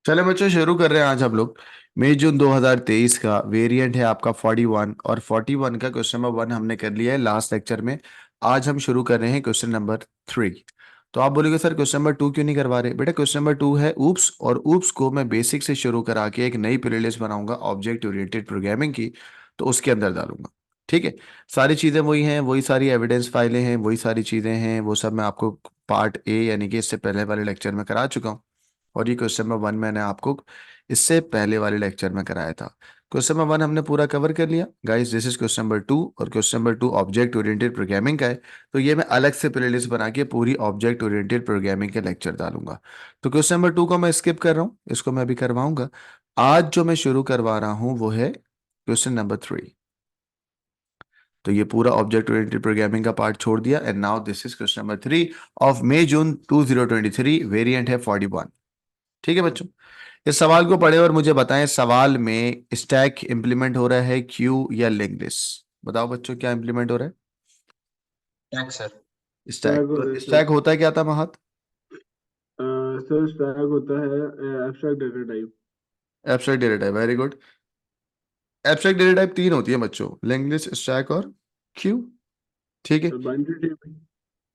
चलो बच्चों, शुरू कर रहे हैं आज हम लोग। मई जून 2023 का वेरिएंट है आपका 41, और 41 का क्वेश्चन नंबर 1 हमने कर लिया है लास्ट लेक्चर में। आज हम शुरू कर रहे हैं क्वेश्चन नंबर 3। तो आप बोलोगे सर क्वेश्चन नंबर 2 क्यों नहीं करवा रहे? बेटा क्वेश्चन नंबर 2 है ऊप्स, और ऊप्स को मैं बेसिक से शुरू करा के एक नई प्लेलिस्ट बनाऊंगा ऑब्जेक्ट ओरिएंटेड प्रोग्रामिंग की, तो उसके अंदर डालूंगा। ठीक है। सारी चीजें वही हैं, वही सारी एविडेंस फाइलें हैं, वही सारी चीजें हैं, वो सब मैं आपको पार्ट ए यानी कि इससे पहले वाले लेक्चर में करा चुका हूँ। और ये क्वेश्चन नंबर 1 मैंने आपको इससे पहले वाले लेक्चर में कराया था। क्वेश्चन नंबर 1 हमने पूरा कवर कर लिया guys. This is question number 2, और question number 2 object oriented programming का है। तो ये मैं अलग से प्लेलिस्ट बना के पूरी ऑब्जेक्ट ओरिएंटेड प्रोग्रामिंग के लेक्चर डालूंगा। तो क्वेश्चन नंबर 2 को मैं स्किप कर रहा हूँ, इसको मैं अभी करवाऊंगा। आज जो मैं शुरू करवा रहा हूँ वो है क्वेश्चन नंबर 3। तो ये पूरा ऑब्जेक्ट ओरिएंटेड प्रोग्रामिंग का पार्ट छोड़ दिया, and now this is question number 3 of May June 2023। Variant है 41। ठीक है बच्चों, इस सवाल को पढ़े और मुझे बताएं, सवाल में स्टैक इंप्लीमेंट हो रहा है क्यू या लिंक लिस्ट? बताओ बच्चों, क्या इंप्लीमेंट हो रहा टैग सर। है? स्टैक। स्टैक हो तो रहा है सर। स्टैक होता क्या था महत? सर स्टैक होता है abstract data type. Abstract data type, very good. Abstract data type 3 होती है बच्चों, लिंक लिस्ट, स्टैक और क्यू। ठीक है। Sir binary type.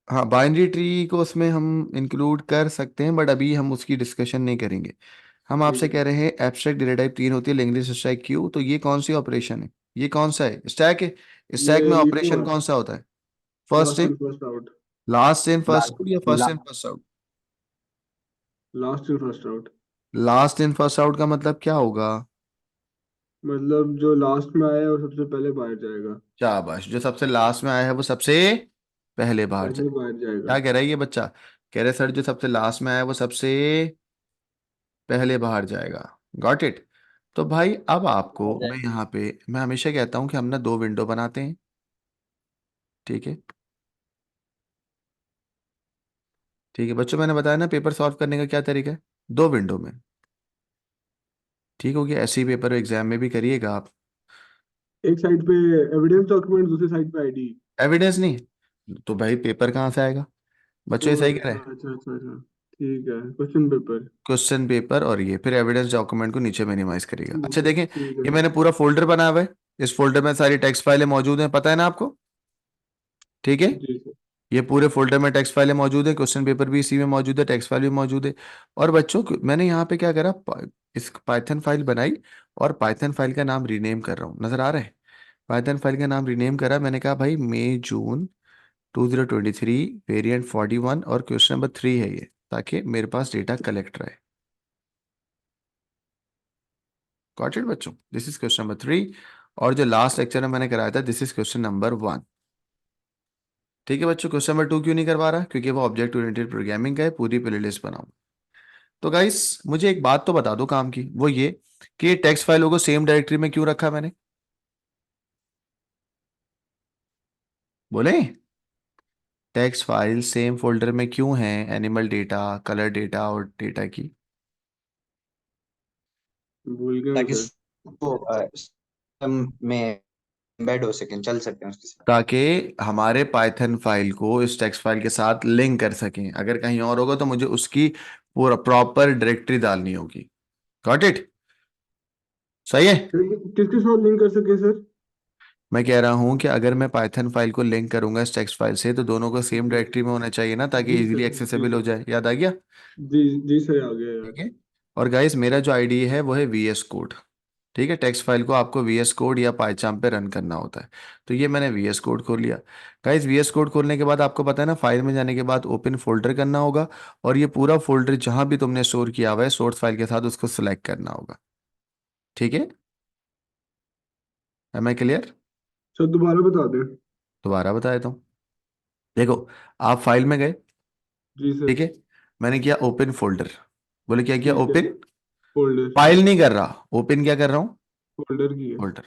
हाँ, बाइनरी ट्री को उसमें हम इंक्लूड कर सकते हैं, बट अभी हम उसकी डिस्कशन नहीं करेंगे। हम ठीक आपसे है। कह रहे हैं एब्स्ट्रैक्ट डेटा टाइप 3 होती है, लिंक लिस्ट, स्टैक, क्यू। तो ये कौन सी ऑपरेशन है? ये कौन सा है? स्टैक है। स्टैक ये में लीपो ऑपरेशन है। कौन सा होता है? First last in, in first out. Last in ला, फर्स्ट आउट, या ला, first in first out? Last in first out. Last in first out का मतलब क्या होगा? मतलब जो लास्ट में आया वो सबसे पहले बाहर जाएगा। शाबाश, जो सबसे लास्ट में आया है वो सबसे पहले बाहर पहले जाए। बाहर जाएगा। क्या कह रहा है ये बच्चा? कह रहे सर जो सबसे लास्ट में आया है वो सबसे पहले बाहर जाएगा। Got it. तो भाई अब आपको मैं यहाँ पे, मैं हमेशा कहता हूँ कि हम ना 2 विंडो बनाते हैं। ठीक है। ठीक है बच्चों, मैंने बताया ना पेपर सॉल्व करने का क्या तरीका है, 2 विंडो में। ठीक हो गया? ऐसे ही पेपर एग्जाम में भी करिएगा आप। एक साइड पे एविडेंस डॉक्यूमेंट, दूसरी साइड पे आईडी। एविडेंस नहीं तो भाई पेपर कहाँ से आएगा? बच्चों ओ ये सही कह रहे अच्छा हैं। अच्छा अच्छा अच्छा। ठीक है, क्वेश्चन पेपर। क्वेश्चन पेपर, और ये फिर एविडेंस डॉक्यूमेंट को नीचे मिनिमाइज करेगा। अच्छा देखें, ठीक ये है। मैंने पूरा फोल्डर बनाया हुआ है। इस फोल्डर में सारी टेक्स्ट फाइलें मौजूद हैं, पता है ना आपको? ठीक है। जी सर। ये पूरे फोल्डर में टेक्स्ट फाइलें मौजूद है, क्वेश्चन पेपर भी इसी में मौजूद है, टेक्स्ट फाइल भी मौजूद है। और बच्चों मैंने यहाँ पे क्या करा, इस पाइथन फाइल बनाई, और पाइथन फाइल का नाम रीनेम कर रहा हूँ, नजर आ रहा है? पाइथन फाइल का नाम रीनेम करा, मैंने कहा भाई मई जून 2023 वेरिएंट 41, और क्वेश्चन नंबर 3 है ये, ताकि मेरे पास डेटा कलेक्ट रहे। गॉट इट बच्चों, दिस इज क्वेश्चन नंबर 3। और जो लास्ट लेक्चर में मैंने कराया था, दिस इज क्वेश्चन नंबर 1। ठीक है बच्चों, क्वेश्चन नंबर 2 क्यों नहीं करवा रहा? क्योंकि वो ऑब्जेक्ट ओरिएंटेड प्रोग्रामिंग का है, पूरी प्लेलिस्ट बनाऊं। तो गाइस मुझे एक बात तो बता दो काम की, वो ये कि टेक्स्ट फाइलों को सेम डायरेक्टरी में क्यों रखा मैंने? बोले, टेक्स्ट फाइल सेम फोल्डर में क्यों है? एनिमल डेटा, कलर डेटा और डेटा की। भूल गए हूँ ताकि सर। वो सिस्टम में एम्बेड हो सके, चल सकते हैं उसके साथ। ताकि हमारे पाइथन फाइल को इस टेक्स्ट फाइल के साथ लिंक कर सकें, अगर कहीं और होगा तो मुझे उसकी पूरा प्रॉपर डायरेक्टरी डालनी होगी। Got it? सही है। सर किसके साथ लिंक कर सके सर? मैं कह रहा हूं कि अगर मैं पाइथन फाइल को लिंक करूंगा इस टेक्स्ट फाइल से, तो दोनों को सेम जी। डायरेक्टरी में होना चाहिए ना, ताकि जी इजीली सर। जी एक्सेसिबल हो सर। जाए। याद आ गया? जी। जी सर, आ गया यार। ठीक है। और गाइस मेरा जो आईडी है वो है वीएस कोड। ठीक है, टेक्स्ट फाइल को आपको वीएस कोड या पाइचाम पे रन करना होता है। तो ये मैंने वीएस कोड खोल लिया। गाइस वीएस कोड खोलने के बाद आपको पता है ना, फाइल में जाने के बाद ओपन फोल्डर करना होगा, और ये पूरा फोल्डर जहां भी तुमने स्टोर किया हुआ है सोर्स फाइल के साथ, उसको सिलेक्ट करना होगा। ठीक है। M I clear? सर दोबारा बता दें। दोबारा बता देता हूँ। देखो, आप फाइल में गए। जी सर। ठीक है। मैंने किया ओपन फोल्डर। बोले क्या किया? ठीक है। ओपन। फोल्डर। फाइल नहीं कर रहा, ओपन क्या कर रहा हूँ? फोल्डर की है। फोल्डर।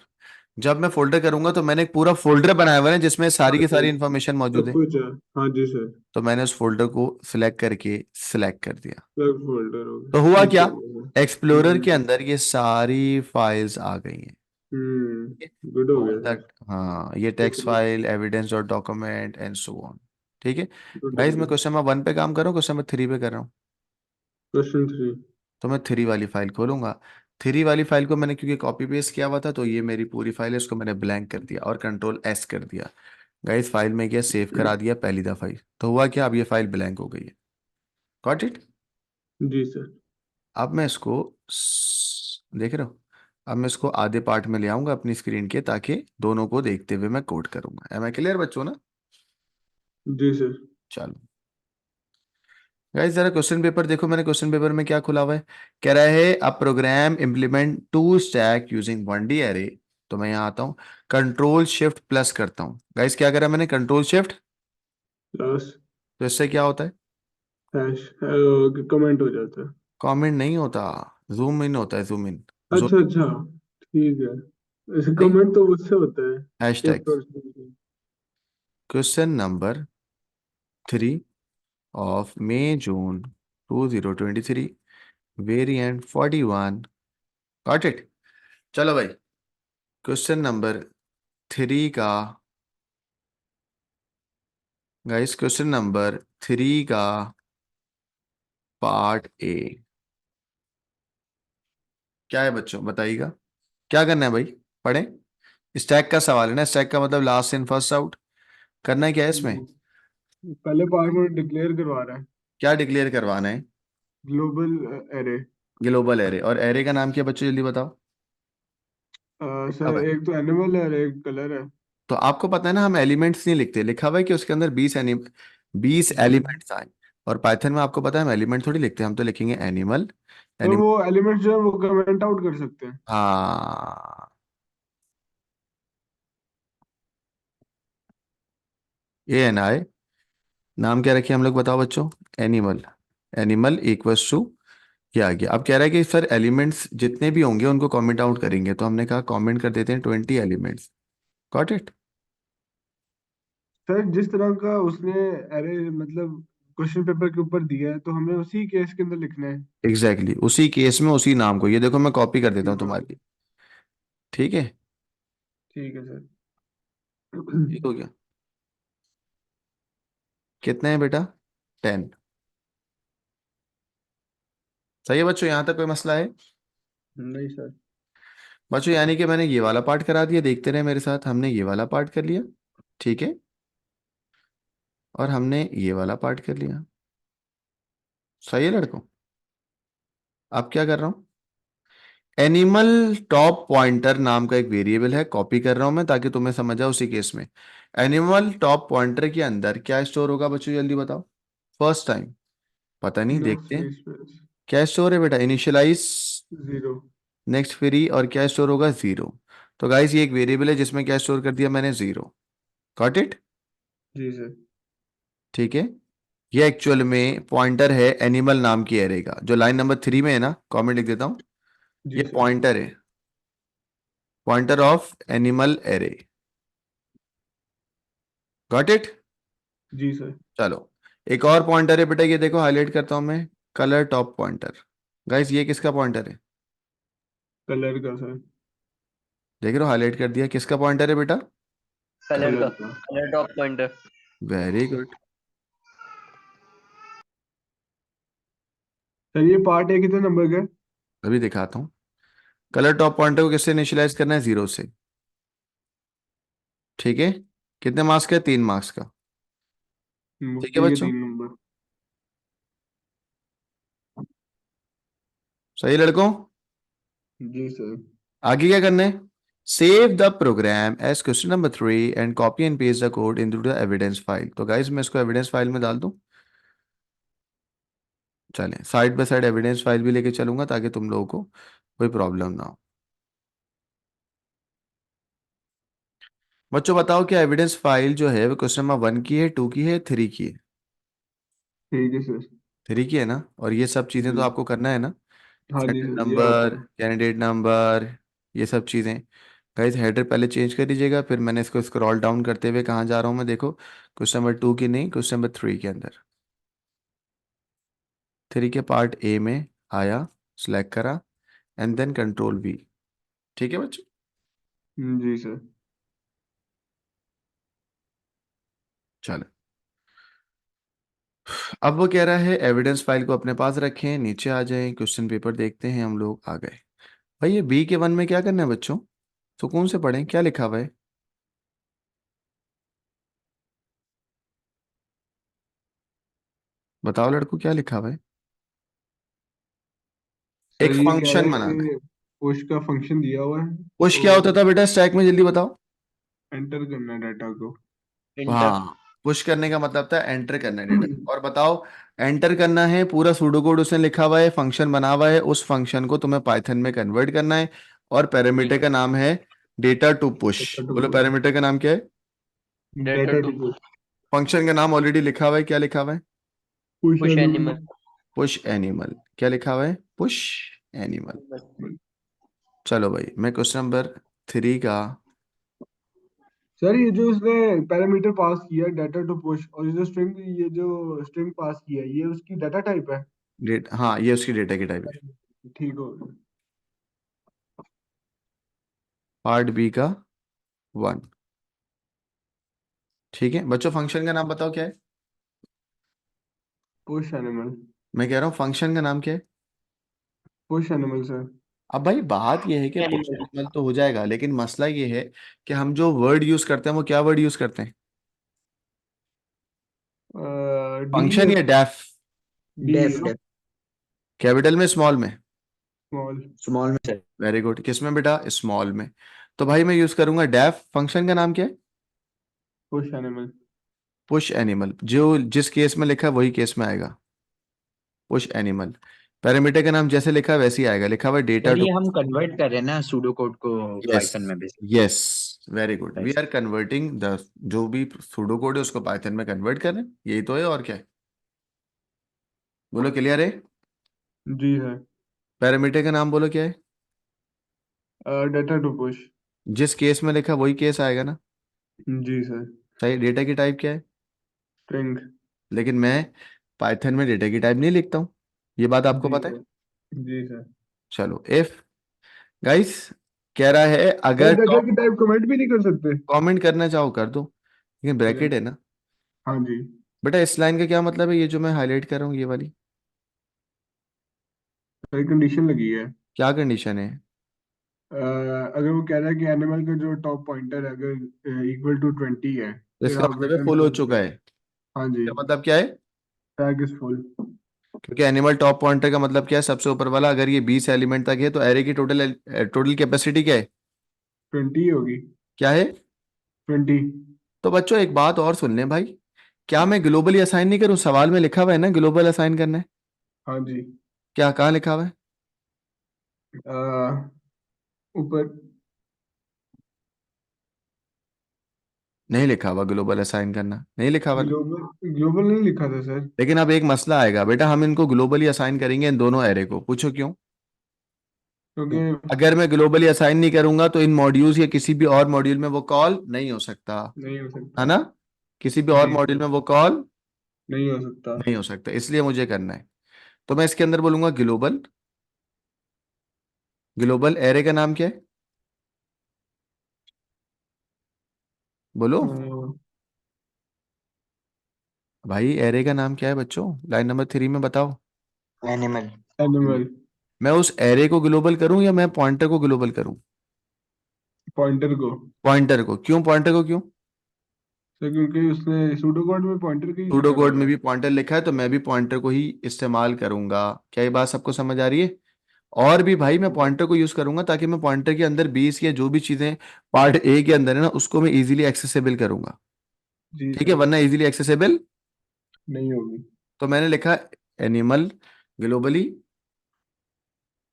जब मैं फोल्डर करूंगा तो मैंने एक पूरा फोल्डर बनाया हुआ है ना, जिसमें सारी हाँ की सर। सारी इंफॉर्मेशन मौजूद सब है। कुछ है। हाँ जी सर। तो मैंने उस फोल्डर को सिलेक्ट करके सिलेक्ट कर दिया। सब फोल्डर हो तो गया, हुआ ठीक क्या? हो गया। एक्सप्लोरर के अंदर ये सारी फाइल्स आ गई हैं। गुड हो ऑल गया दैट, सर। हाँ, ये टेक्स्ट फाइल, एविडेंस और डॉक्यूमेंट एंड सो ऑन। ठीक है। गुड हो गाइस मैं गया। क्वेश्चन नंबर 1 पे काम कर रहा हूँ, क्वेश्चन नंबर 3 पे कर रहा हूँ। क्वेश्चन 3। तो मैं थ्री वाली फाइल खोलूंगा। थ्री वाली फाइल को मैंने क्योंकि कॉपी पेस्ट किया हुआ था, तो ये मेरी पूरी फाइल है, इसको मैंने ब्लैंक कर दिया और कंट्रोल एस कर दिया। गाइस फाइल में गया, सेव करा दिया पहली दफा ही, तो हुआ क्या, अब ये फाइल ब्लैंक हो गई है। Got it. जी सर। अब मैं इसको देख रहे हो, अब मैं इसको आधे पार्ट में ले आऊंगा अपनी स्क्रीन के, ताकि दोनों को देखते हुए मैं कोड करूंगा। एम आई क्लियर बच्चों ना? जी सर। चलो गाइस जरा क्वेश्चन पेपर देखो, मैंने क्वेश्चन पेपर में क्या खुला हुआ है। कह रहा है a program implement to stack using one D array. तो मैं यहाँ आता हूँ, कंट्रोल शिफ्ट प्लस करता हूँ। गाइस क्या करा मैंने, कंट्रोल शिफ्ट, लास्ट तो इससे क्या होता है, हैश कमेंट हो जाता है। कमेंट नहीं होता, जूम इन होता है, जूम इन। अच्छा जूम अच्छा, ठीक है। ऐसे नहीं, कमेंट तो उससे होता है, हैशटैग। शिफ्ट और space. Question number 3 of May June 2023, variant 41। Got it. चलो भाई, क्वेश्चन नंबर 3 का, गाइस क्वेश्चन नंबर 3 का पार्ट ए क्या है बच्चों, बताइएगा। क्या करना है भाई, पढ़ें। स्टैक का सवाल है ना, स्टैक का मतलब लास्ट इन फर्स्ट आउट। करना है क्या है इसमें, पहले पार्ट में डिक्लेयर करवा रहा है क्या डिक्लेयर करवाना है, ग्लोबल एरे। Global array. और एरे का नाम क्या है बच्चों, जल्दी बताओ। अब सर है, एक तो एनिमल है और एक कलर है। तो आपको पता है ना, हम एलिमेंट्स नहीं लिखते, लिखा हुआ है कि उसके अंदर 20 जी। एलिमेंट्स आए। और पाइथन में आपको पता है हम एलिमेंट थोड़ी लिखते हैं, हम तो लिखेंगे एनिमल। तो एनिमल, वो एलिमेंट जो है वो कमेंट आउट कर सकते हैं। हाँ, ANI। नाम क्या रखे हम लोग, बताओ बच्चों। एनिमल, एनिमल इक्वल्स टू, ये आ गया। अब कह रहा है कि सर एलिमेंट्स जितने भी होंगे उनको कमेंट आउट करेंगे, तो हमने कहा कमेंट कर देते हैं 20 एलिमेंट्स। Got it. सर जिस तरह का उसने एरे मतलब क्वेश्चन पेपर के ऊपर दिया है तो हमें उसी केस के अंदर लिखना है। एग्जैक्टली उसी केस में उसी नाम को, ये देखो मैं कॉपी कर देता हूँ हाँ। तुम्हारे लिए। ठीक है, ठीक है सर। ठीक हो गया। कितने हैं बेटा, 10। सही है बच्चों, यहाँ तक कोई मसला है नहीं सर। बच्चों? यानी कि मैंने ये वाला पार्ट करा दिया, देखते रहे मेरे साथ, हमने ये वाला पार्ट कर लिया, ठीक है, और हमने ये वाला पार्ट कर लिया। सही है लड़कों? अब क्या कर रहा हूँ, एनिमल टॉप पॉइंटर नाम का एक वेरिएबल है, कॉपी कर रहा हूं मैं ताकि तुम्हें समझ आए उसी केस में। एनिमल टॉप पॉइंटर के अंदर क्या स्टोर होगा बच्चों, जल्दी बताओ। फर्स्ट टाइम, पता नहीं, नेक्स्ट देखते हैं। फ्री स्पेस क्या स्टोर है बेटा, इनिशियलाइज, जीरो। नेक्स्ट फ्री, और क्या स्टोर होगा, जीरो। तो गाइस ये एक वेरिएबल है जिसमें क्या स्टोर कर दिया मैंने, जीरो। Got it. जी सर। ठीक है, ये एक्चुअल में पॉइंटर है एनिमल नाम की एरे का, जो लाइन नंबर 3 में है ना, कमेंट लिख देता हूं। जी ये सर। पॉइंटर है, pointer of animal array. Got it. जी सर। चलो, एक और पॉइंटर है बेटा, ये देखो हाईलाइट करता हूं मैं, कलर टॉप पॉइंटर। गाइस ये किसका पॉइंटर है, कलर का सर। देख रहे हो, हाईलाइट कर दिया, किसका पॉइंटर है बेटा, कलर का, कलर का। Colour top pointer. Very good. Sir ये पार्ट है कितने नंबर का? अभी दिखाता हूँ। कलर टॉप पॉइंटर को किससे इनिशियलाइज करना है, जीरो से। ठीक है, कितने मार्क्स का है, 3 मार्क्स का। ठीक है ठीक है, बच्चों, 3 नंबर। सही लड़कों? जी सर। आगे क्या करना है, save the program as question number 3 and copy and paste the code into the evidence file. तो गाइस मैं इसको एविडेंस फाइल में डाल दूं, चलें side by side evidence file भी लेके चलूंगा ताकि तुम लोगों को कोई प्रॉब्लम ना हो। बच्चों बताओ कि एविडेंस फाइल जो है वो क्वेश्चन नंबर 1 की है, 2 की है, 3 की है। ठीक है सर। 3 की है ना, और ये सब चीज़ें तो जी। आपको करना है ना, हाँ जी सेंडर सर, ये आता नंबर, है। कैंडिडेट नंबर, ये सब चीज़ें। गाइस हेडर पहले चेंज कर दीजिएगा, फिर मैंने इसको स्क्रॉल डाउन करते हुए कहाँ जा रहा हूँ मैं, देखो क्वेश्चन नंबर 2 की नहीं, क्वेश्चन नंबर 3 के अंदर, 3 के पार्ट ए में आया, सिलेक्ट करा, एंड देन कंट्रोल वी। ठीक है बच्चों, जी सर। चलो अब वो कह रहा है एविडेंस फाइल को अपने पास रखें, नीचे आ जाएं, क्वेश्चन पेपर देखते हैं हम लोग। आ गए भाई। ये बी के वन में क्या करना है बच्चों? सुकून से पढ़ें, क्या लिखा हुआ है? बताओ लड़कों, क्या लिखा हुआ है? सर एक ये कह रहा फंक्शन है बनाना है। कि पुश का फंक्शन दिया हुआ है पुश क्या होता और था बेटा स्टैक में? जल्दी बताओ। एंटर करना है डाटा को। इंटर। हाँ, पुश करने का मतलब था एंटर करना है डेटा। और बताओ, एंटर करना है, पूरा सूडो कोड उसने लिखा हुआ है, फंक्शन बना हुआ है, उस फंक्शन को तुम्हें पाइथन में कन्वर्ट करना है। और पैरामीटर ठीक का है। नाम है data to push. Data to बोलो पुश। पैरामीटर का नाम क्या है? Data data to to push. Function का नाम ऑलरेडी लिखा हुआ है, क्या लिखा हुआ है? Push push animal. Animal. Push animal. क्या लिखा हुआ है? Push animal. चलो भाई, मैं क्वेश्चन नंबर 3 का सर ये जो उसने पैरामीटर पास किया डाटा टू पुश और ये जो स्ट्रिंग पास किया ये उसकी डाटा टाइप है। डेट, हाँ ये उसकी डेटा की टाइप है। ठीक हो गया। पार्ट बी का 1। ठीक है बच्चों, फंक्शन का नाम बताओ क्या है? Push animal. मैं कह रहा हूँ फंक्शन का नाम क्या है? Push animal sir. अब भाई बात यह है कि पुश एनिमल। एनिमल तो हो जाएगा, लेकिन मसला ये है कि हम जो वर्ड यूज करते हैं वो क्या वर्ड यूज करते हैं? D function F. या def? D def F. Def capital में, स्मॉल में? स्मॉल। स्मॉल में सर। Very good. किस में बेटा? स्मॉल में। तो भाई मैं यूज करूंगा डेफ। फंक्शन का नाम क्या है? Push animal. Push animal. जो जिस केस में लिखा है वही केस में आएगा, पुश एनिमल। पैरामीटर का नाम जैसे लिखा है वैसे ही आएगा, लिखा हुआ है डेटा सर टू। ये हम कन्वर्ट कर रहे हैं ना सूडो कोड को यस, पाइथन में basically. Yes, very good. We write. Are converting the, जो भी सूडो कोड है उसको पाइथन में कन्वर्ट करें, यही तो है और क्या है? बोलो क्लियर है? जी सर। पैरामीटर का नाम बोलो क्या है? Data to push. जिस केस में लिखा वही केस आएगा ना? जी सर। सही। डेटा की टाइप क्या है? स्ट्रिंग। लेकिन मैं पाइथन में डेटा की टाइप नहीं लिखता हूँ, ये बात आपको जी पता है? सर। जी सर। चलो इफ, गाइस, कह रहा है सर अगर डाटा टॉप, की टाइप कमेंट भी नहीं कर सकते। कमेंट करना चाहो कर दो, लेकिन चलें। ब्रैकेट है ना। हाँ जी। बेटा इस लाइन का क्या मतलब है, ये जो मैं हाईलाइट कर रहा हूँ ये वाली? सर कंडीशन लगी है। क्या कंडीशन है? अगर वो कह रहा है कि एनिमल का जो टॉप पॉइंटर है अगर इक्वल टू 20 है तो फिर इसका आप मतलब है रिटर्न फुल हो ट्रू चुका करें। है। हाँ जी। इसका मतलब क्या है? Tag is full. क्योंकि एनिमल टॉप पॉइंटर का मतलब क्या है? सबसे ऊपर वाला। अगर ये 20 एलिमेंट तक है तो एरे की टोटल टोटल कैपेसिटी क्या है? 20 होगी। क्या है? 20। तो बच्चों एक बात और सुन लें भाई, क्या मैं ग्लोबली असाइन नहीं करूं? सवाल में लिखा हुआ है ना ग्लोबल असाइन करना है। हाँ जी। क्या, कहाँ लिखा हुआ है? अ, ऊपर। नहीं लिखा हुआ ग्लोबल असाइन करना, नहीं लिखा हुआ ना। ग्लोबल ग्लोबल नहीं लिखा था सर। लेकिन अब एक मसला आएगा बेटा, हम इनको ग्लोबली असाइन करेंगे इन दोनों एरे को। पूछो क्यों? क्योंकि अगर मैं ग्लोबली असाइन नहीं करूंगा तो इन मॉड्यूल्स या किसी भी और मॉड्यूल में वो कॉल नहीं हो सकता, नहीं हो है सकता। ना? किसी भी और जी मॉड्यूल सर। में वो कॉल नहीं हो सकता। नहीं हो सकता, इसलिए मुझे करना है। तो मैं इसके अंदर बोलूंगा ग्लोबल। ग्लोबल एरे का नाम क्या है? बोलो भाई, एरे का नाम क्या है बच्चों? लाइन नंबर 3 में बताओ। एनिमल। एनिमल। मैं उस एरे को ग्लोबल करूं या मैं पॉइंटर को ग्लोबल करूं? पॉइंटर को। पॉइंटर को क्यों? पॉइंटर को क्यों? सर क्योंकि उसने सूडो कोड में पॉइंटर का यूज सूडो करा कोड हुआ में है। भी पॉइंटर लिखा है तो मैं भी पॉइंटर को ही इस्तेमाल करूंगा। क्या ये बात सबको समझ आ रही है? और भी भाई, मैं पॉइंटर को यूज करूंगा ताकि मैं पॉइंटर के अंदर 20 या जो भी चीजें पार्ट ए के अंदर है ना उसको मैं इजीली एक्सेसिबल करूंगा। जी ठीक है, सर। वरना इजीली एक्सेसिबल नहीं होगी। तो मैंने लिखा animal globally,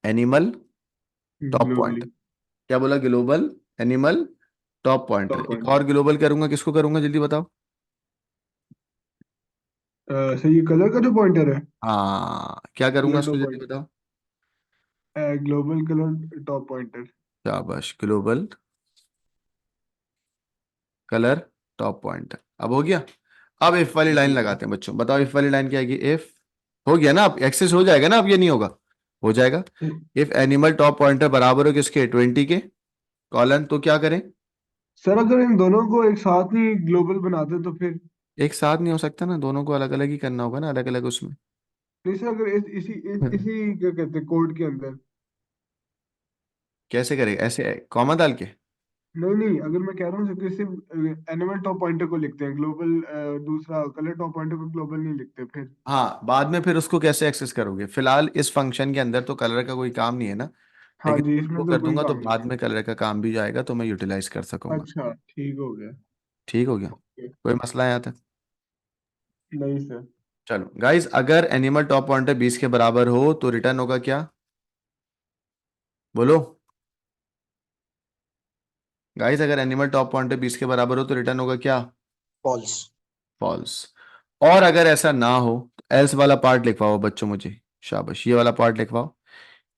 animal top globally. Pointer. क्या बोला? Global animal top pointer. Top एक पॉइंटर। और ग्लोबल करूंगा, किसको करूंगा जल्दी बताओ? सर ये कलर का जो पॉइंटर है। हाँ, क्या करूंगा कलर उसको टॉप जल्दी पॉइंटर। बताओ? Global colour top pointer. शाबाश, ग्लोबल कलर टॉप पॉइंटर। अब हो गया। अब इफ वाली लाइन जी लगाते हैं बच्चों, बताओ इफ वाली लाइन क्या आएगी? इफ हो गया ना, अब एक्सेस हो जाएगा ना, अब ये नहीं होगा, हो जाएगा। इफ एनिमल टॉप पॉइंटर बराबर हो किसके? 20 के। कॉलन तो क्या करें? सर अगर इन दोनों को एक साथ ही ग्लोबल बनाते तो फिर एक साथ नहीं हो सकता ना, दोनों को अलग अलग ही करना होगा ना, अलग अलग उसमें। नहीं सर, अगर इसी क्या कहते हैं कोड के अंदर। कैसे करेगा ऐसे कॉमा डाल के? नहीं नहीं, अगर मैं कह रहा हूँ सर कि सिर्फ एनिमल टॉप पॉइंटर को लिखते हैं, ग्लोबल दूसरा कलर टॉप पॉइंटर को ग्लोबल नहीं लिखते फिर। हाँ, बाद में फिर उसको कैसे एक्सेस करोगे? फिलहाल इस फंक्शन के अंदर तो कलर का कोई काम नहीं है ना, हाँ लेकिन जी, वो इसमें तो कर कोई दूंगा तो काम नहीं बाद है। में कलर का काम भी जाएगा, तो मैं यूटिलाइज कर सकूंगा। अच्छा ठीक हो गया। ठीक हो गया? ओके। कोई मसला है यहाँ तक? नहीं सर। चलो गाइस, अगर एनिमल टॉप पॉइंटर 20 के बराबर हो तो रिटर्न होगा क्या? बोलो गाइस, अगर एनिमल टॉप पॉइंटर 20 के बराबर हो तो रिटर्न होगा क्या? फॉल्स। फॉल्स। और अगर ऐसा ना हो तो एल्स वाला पार्ट लिखवाओ बच्चों मुझे। शाबाश, ये वाला पार्ट लिखवाओ।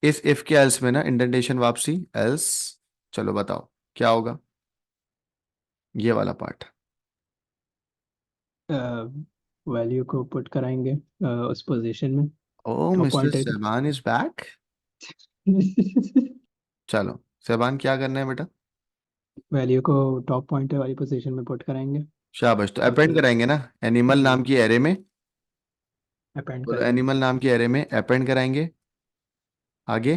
इस इफ के एल्स में ना इंडेंटेशन वापसी एल्स। चलो बताओ क्या होगा? ये वाला पार्ट। वैल्यू को पुट कराएंगे उस पोजीशन में, oh, top Mister pointer Seban is back. की। चलो सेबान, क्या करना है बेटा? वैल्यू को टॉप पॉइंटर वाली पोजीशन में पुट कराएंगे शाबाश, तो और अपेंड फिर कराएंगे ना एनिमल जी नाम की एरे में। अपेंड बोलो करेंगे। एनिमल नाम की एरे में अपेंड कराएंगे। आगे।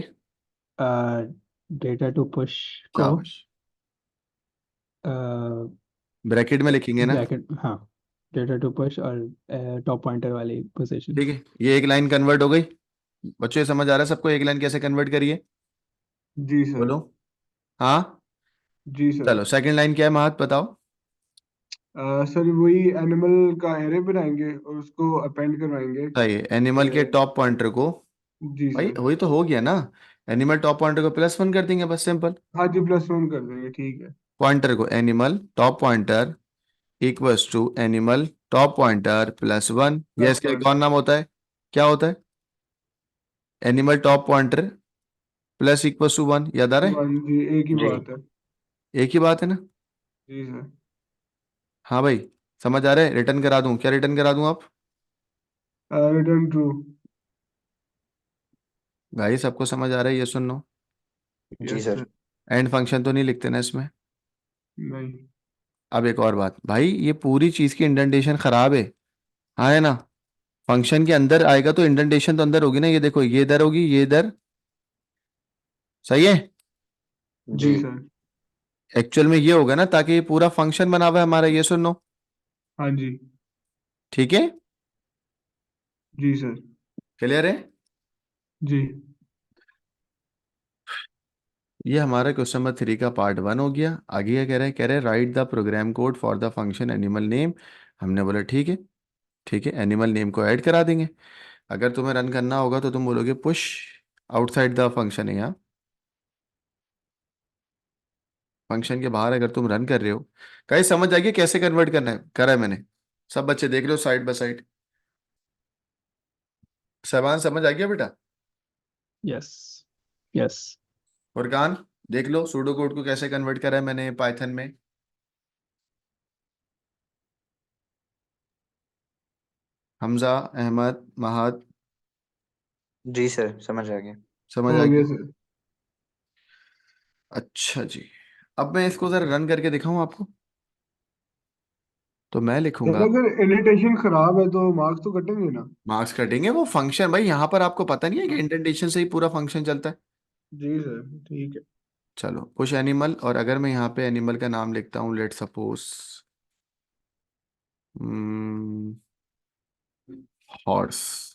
डेटा टू पुश को शाबाश, ब्रैकेट में लिखेंगे ना? ब्रैकेट, हाँ, डेटा टू पुश और टॉप पॉइंटर वाली पोजीशन। ठीक है, ये एक लाइन कन्वर्ट हो गई। बच्चों ये समझ आ रहा है सबको, एक लाइन कैसे कन्वर्ट करिए? जी सर। बोलो। हाँ। जी सर। चलो सेकंड लाइन क्या है महत बताओ। सर वही एनिमल का एरे बनाएंगे और उसको अपेंड करवाएंगे। सही है, एनिमल के टॉप पॉइंटर को। जी भाई सर। वही तो हो गया ना, एनिमल टॉप पॉइंटर को +1 कर देंगे, बस सिंपल। हाँ जी, +1 कर देंगे, ठीक है। पॉइंटर को animal top pointer equals to animal top pointer +1, या इसका एक +1। और नाम होता है। क्या होता है? Animal top pointer plus equals to 1, याद आ रहा है? 1 जी, एक ही जी। बात है। एक ही बात है ना? जी सर। हाँ भाई, समझ आ रहा है? रिटर्न करा दूं? क्या रिटर्न करा दूं आप? Return true. भाई सबको समझ आ रहा है? ये सुन लो। जी yes sir. Sir. End function तो नहीं लिखते ना इसमें? नहीं। अब एक और बात भाई, ये पूरी चीज की इंडेंटेशन खराब है। हाँ है ना? फंक्शन के अंदर आएगा तो इंडेंटेशन तो अंदर होगी ना, ये देखो, ये इधर होगी, ये इधर। सही है? जी। जी सर। एक्चुअल में ये होगा ना, ताकि ये पूरा फंक्शन बना हुआ है हमारा, ये सुन लो। हाँ जी। ठीक है? जी सर। क्लियर है? जी। ये हमारा क्वेश्चन नंबर 3 का पार्ट 1 हो गया। आगे क्या कह रहे हैं? कह रहे हैं write the program code for the function animal name. हमने बोला ठीक है। ठीक है, एनिमल नेम को ऐड करा देंगे। अगर तुम्हें रन करना होगा तो तुम बोलोगे पुश आउटसाइड द फंक्शन है यहाँ। फंक्शन के बाहर अगर तुम रन कर रहे हो। कहीं समझ आ गया कैसे कन्वर्ट करना है? करा है मैंने। सब बच्चे देख लो साइड बाय साइड। सामान समझ आ गया बेटा? Yes yes. फुरकान, देख लो सूडो कोड को कैसे कन्वर्ट करा है मैंने पाइथन में। हमजा, अहमद, महद, जी सर, समझ आ गया। समझ आ हो गया गया? सर। अच्छा जी। अब मैं इसको जरा रन करके दिखाऊं आपको। तो मैं सर लिखूंगा। अगर इनिटेशन खराब है तो मार्क्स तो कटेंगे ना। मार्क्स कटेंगे, वो फंक्शन भाई, यहाँ पर आपको पता नहीं है कि इंडेंटेशन से ही पूरा फंक्शन चलता है। जी सर, ठीक है। चलो पुश एनिमल, और अगर मैं यहाँ पे एनिमल का नाम लिखता हूँ, लेट सपोज हॉर्स।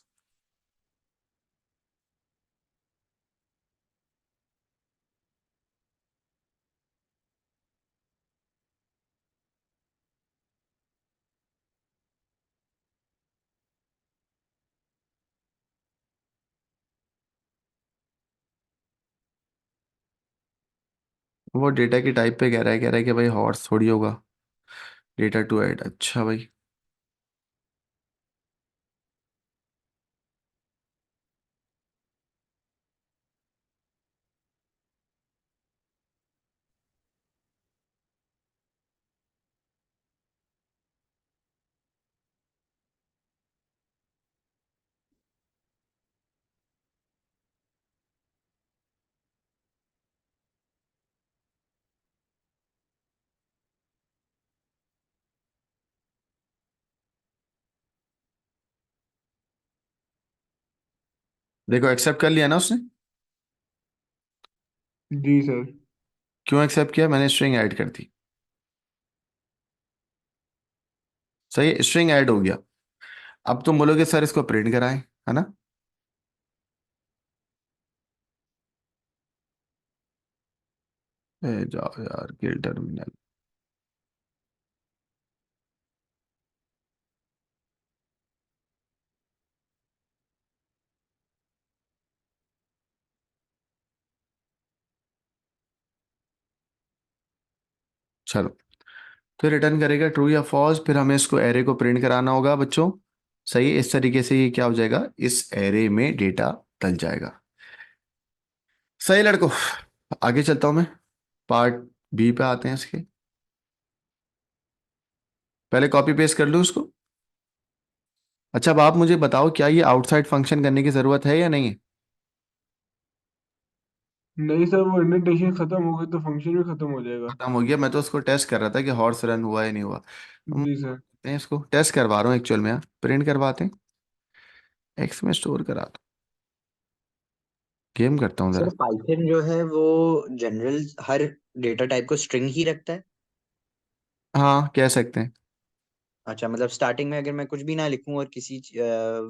वो डेटा की टाइप पे कह रहा है कि भाई हॉर्स थोड़ी होगा। डेटा टू ऐड, अच्छा भाई। देखो एक्सेप्ट कर लिया ना उसने। जी सर। क्यों एक्सेप्ट किया? मैंने स्ट्रिंग ऐड कर दी। सही है, स्ट्रिंग ऐड हो गया। अब तुम बोलोगे सर इसको प्रिंट कराएं, है ना? जाओ यार किल टर्मिनल। चलो, तो रिटर्न करेगा ट्रू या फॉल्स, फिर हमें इसको एरे को प्रिंट कराना होगा बच्चों। सही है, इस तरीके से ये क्या हो जाएगा, इस एरे में डेटा डल जाएगा। सही लड़कों, आगे चलता हूं मैं। पार्ट बी पे आते हैं इसके। पहले कॉपी पेस्ट कर लूँ उसको। अच्छा, अब आप मुझे बताओ क्या ये आउटसाइड फंक्शन करने की जरूरत है या नहीं है? नहीं सर, वो इंडेंटेशन खत्म हो गई तो फंक्शन भी खत्म हो जाएगा। खत्म हो गया, मैं तो उसको टेस्ट कर रहा था कि हॉर्स रन हुआ या नहीं हुआ। हम जी सर। करते हैं इसको, टेस्ट करवा रहा हूँ एक्चुअल में, प्रिंट करवाते हैं। एक्स में स्टोर करा दो, गेम करता हूँ सर जरा। पाइथन जो है वो जनरल हर डेटा टाइप को स्ट्रिंग ही रखता है। हाँ, कह सकते हैं। अच्छा, मतलब स्टार्टिंग में अगर मैं कुछ भी ना लिखूं और किसी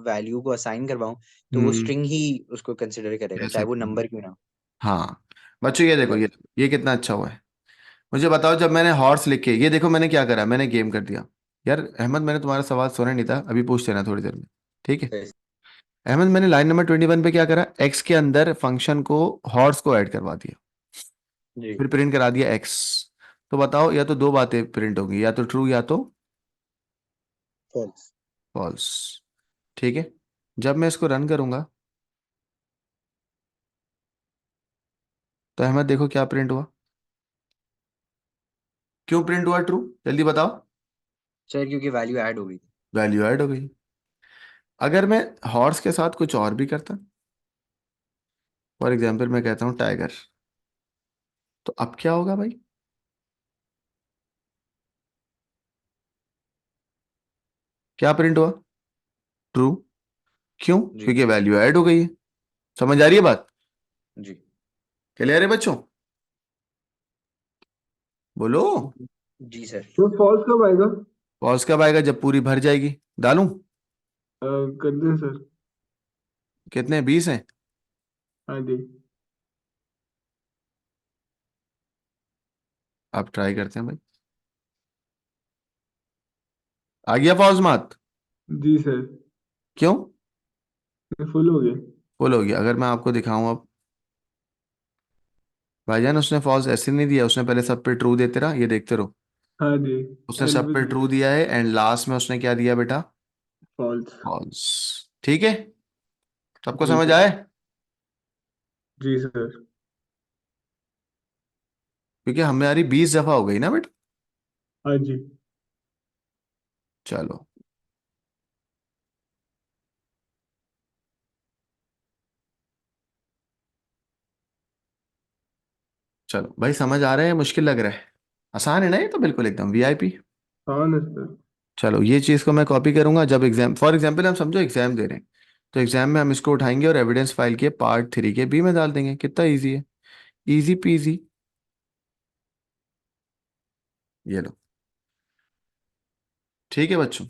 वैल्यू को असाइन करवाऊं तो वो हम्म, स्ट्रिंग ही उसको कंसिडर करेगा, कह चाहे वो सकते हैं। नंबर क्यों ना हो। हाँ बच्चों, ये देखो, चल। ये कितना अच्छा हुआ है। मुझे बताओ, जब मैंने हॉर्स लिख के, ये देखो मैंने क्या करा, मैंने गेम कर दिया। यार अहमद, मैंने तुम्हारा सवाल सुना नहीं था, अभी पूछ लेना थोड़ी देर में। ठीक है सही। अहमद, मैंने लाइन नंबर 21 पे क्या करा, एक्स के अंदर फंक्शन को, हॉर्स को ऐड करवा दिया, जी। फिर प्रिंट करा दिया एक्स। तो बताओ, या तो दो बातें प्रिंट होंगी, या तो ट्रू या तो फॉल्स। फॉल्स। ठीक है, जब मैं इसको रन करूंगा तो अहमद देखो क्या प्रिंट हुआ। क्यों प्रिंट हुआ ट्रू, जल्दी बताओ। सर क्योंकि वैल्यू ऐड हो गई थी। वैल्यू ऐड हो गई। अगर मैं हॉर्स के साथ कुछ और भी करता, फॉर एग्जाम्पल मैं कहता हूं टाइगर, तो अब क्या होगा भाई? क्या प्रिंट हुआ? ट्रू। क्यों? जी। क्योंकि वैल्यू ऐड हो गई है। समझ आ रही है बात? जी। क्लियर है बच्चों? बोलो। जी सर। तो फॉल्स कब आएगा? फॉल्स कब आएगा? जब पूरी भर जाएगी। डालूं? कर दें सर। कितने, 20 हैं? हाँ जी। अब ट्राई करते हैं भाई। आ गया फॉल्स मार्क? जी सर। क्यों? फुल हो गया। फुल हो गया। अगर मैं आपको दिखाऊं अब, भाईजान उसने फॉल्स ऐसे नहीं दिया, उसने पहले सब पे ट्रू देते रहा, ये देखते रहो। हाँ जी। उसने एंड सब पे पे ट्रू दिया। दिया है, एंड लास्ट में उसने क्या दिया बेटा? फॉल्स। फॉल्स। ठीक है, सबको जी समझ सर। आए? जी सर। क्योंकि हमारी 20 दफा हो गई ना बेटा। हाँ जी। चलो, चलो भाई, समझ आ रहा है या मुश्किल लग रहा है? आसान है ना ये तो, बिल्कुल एकदम वीआईपी। हाँ ना सर। चलो, ये चीज़ को मैं कॉपी करूंगा जब एग्जाम, फॉर एग्जाम्पल हम समझो एग्जाम दे रहे हैं, तो एग्जाम में हम इसको उठाएंगे और एविडेंस फाइल के पार्ट 3 के बी में डाल देंगे। कितना इजी है, इजी पीजी। ये लो। ठीक है बच्चों,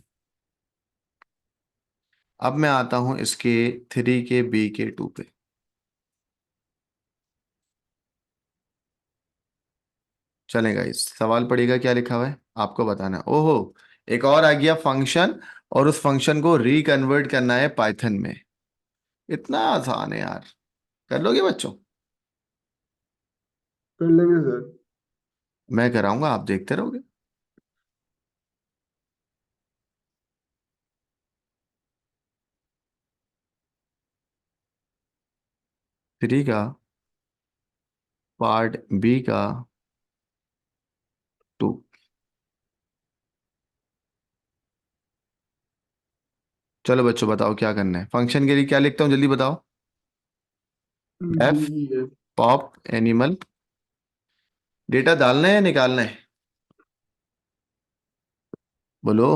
अब मैं आता हूं इसके 3 के बी के 2 पे। चलेगा, इस सवाल पढ़ेगा क्या लिखा हुआ है आपको बताना है। ओहो, एक और आ गया फंक्शन, और उस फंक्शन को रिकन्वर्ट करना है पाइथन में। इतना आसान है यार, कर लोगे बच्चों? कर लेंगे सर। मैं कराऊंगा, आप देखते रहोगे। 3 का पार्ट बी का 2। चलो बच्चों, बताओ क्या करना है। फंक्शन के लिए क्या लिखता हूँ, जल्दी बताओ। D F E F. Pop animal. Data डालना है या निकालना है? बोलो।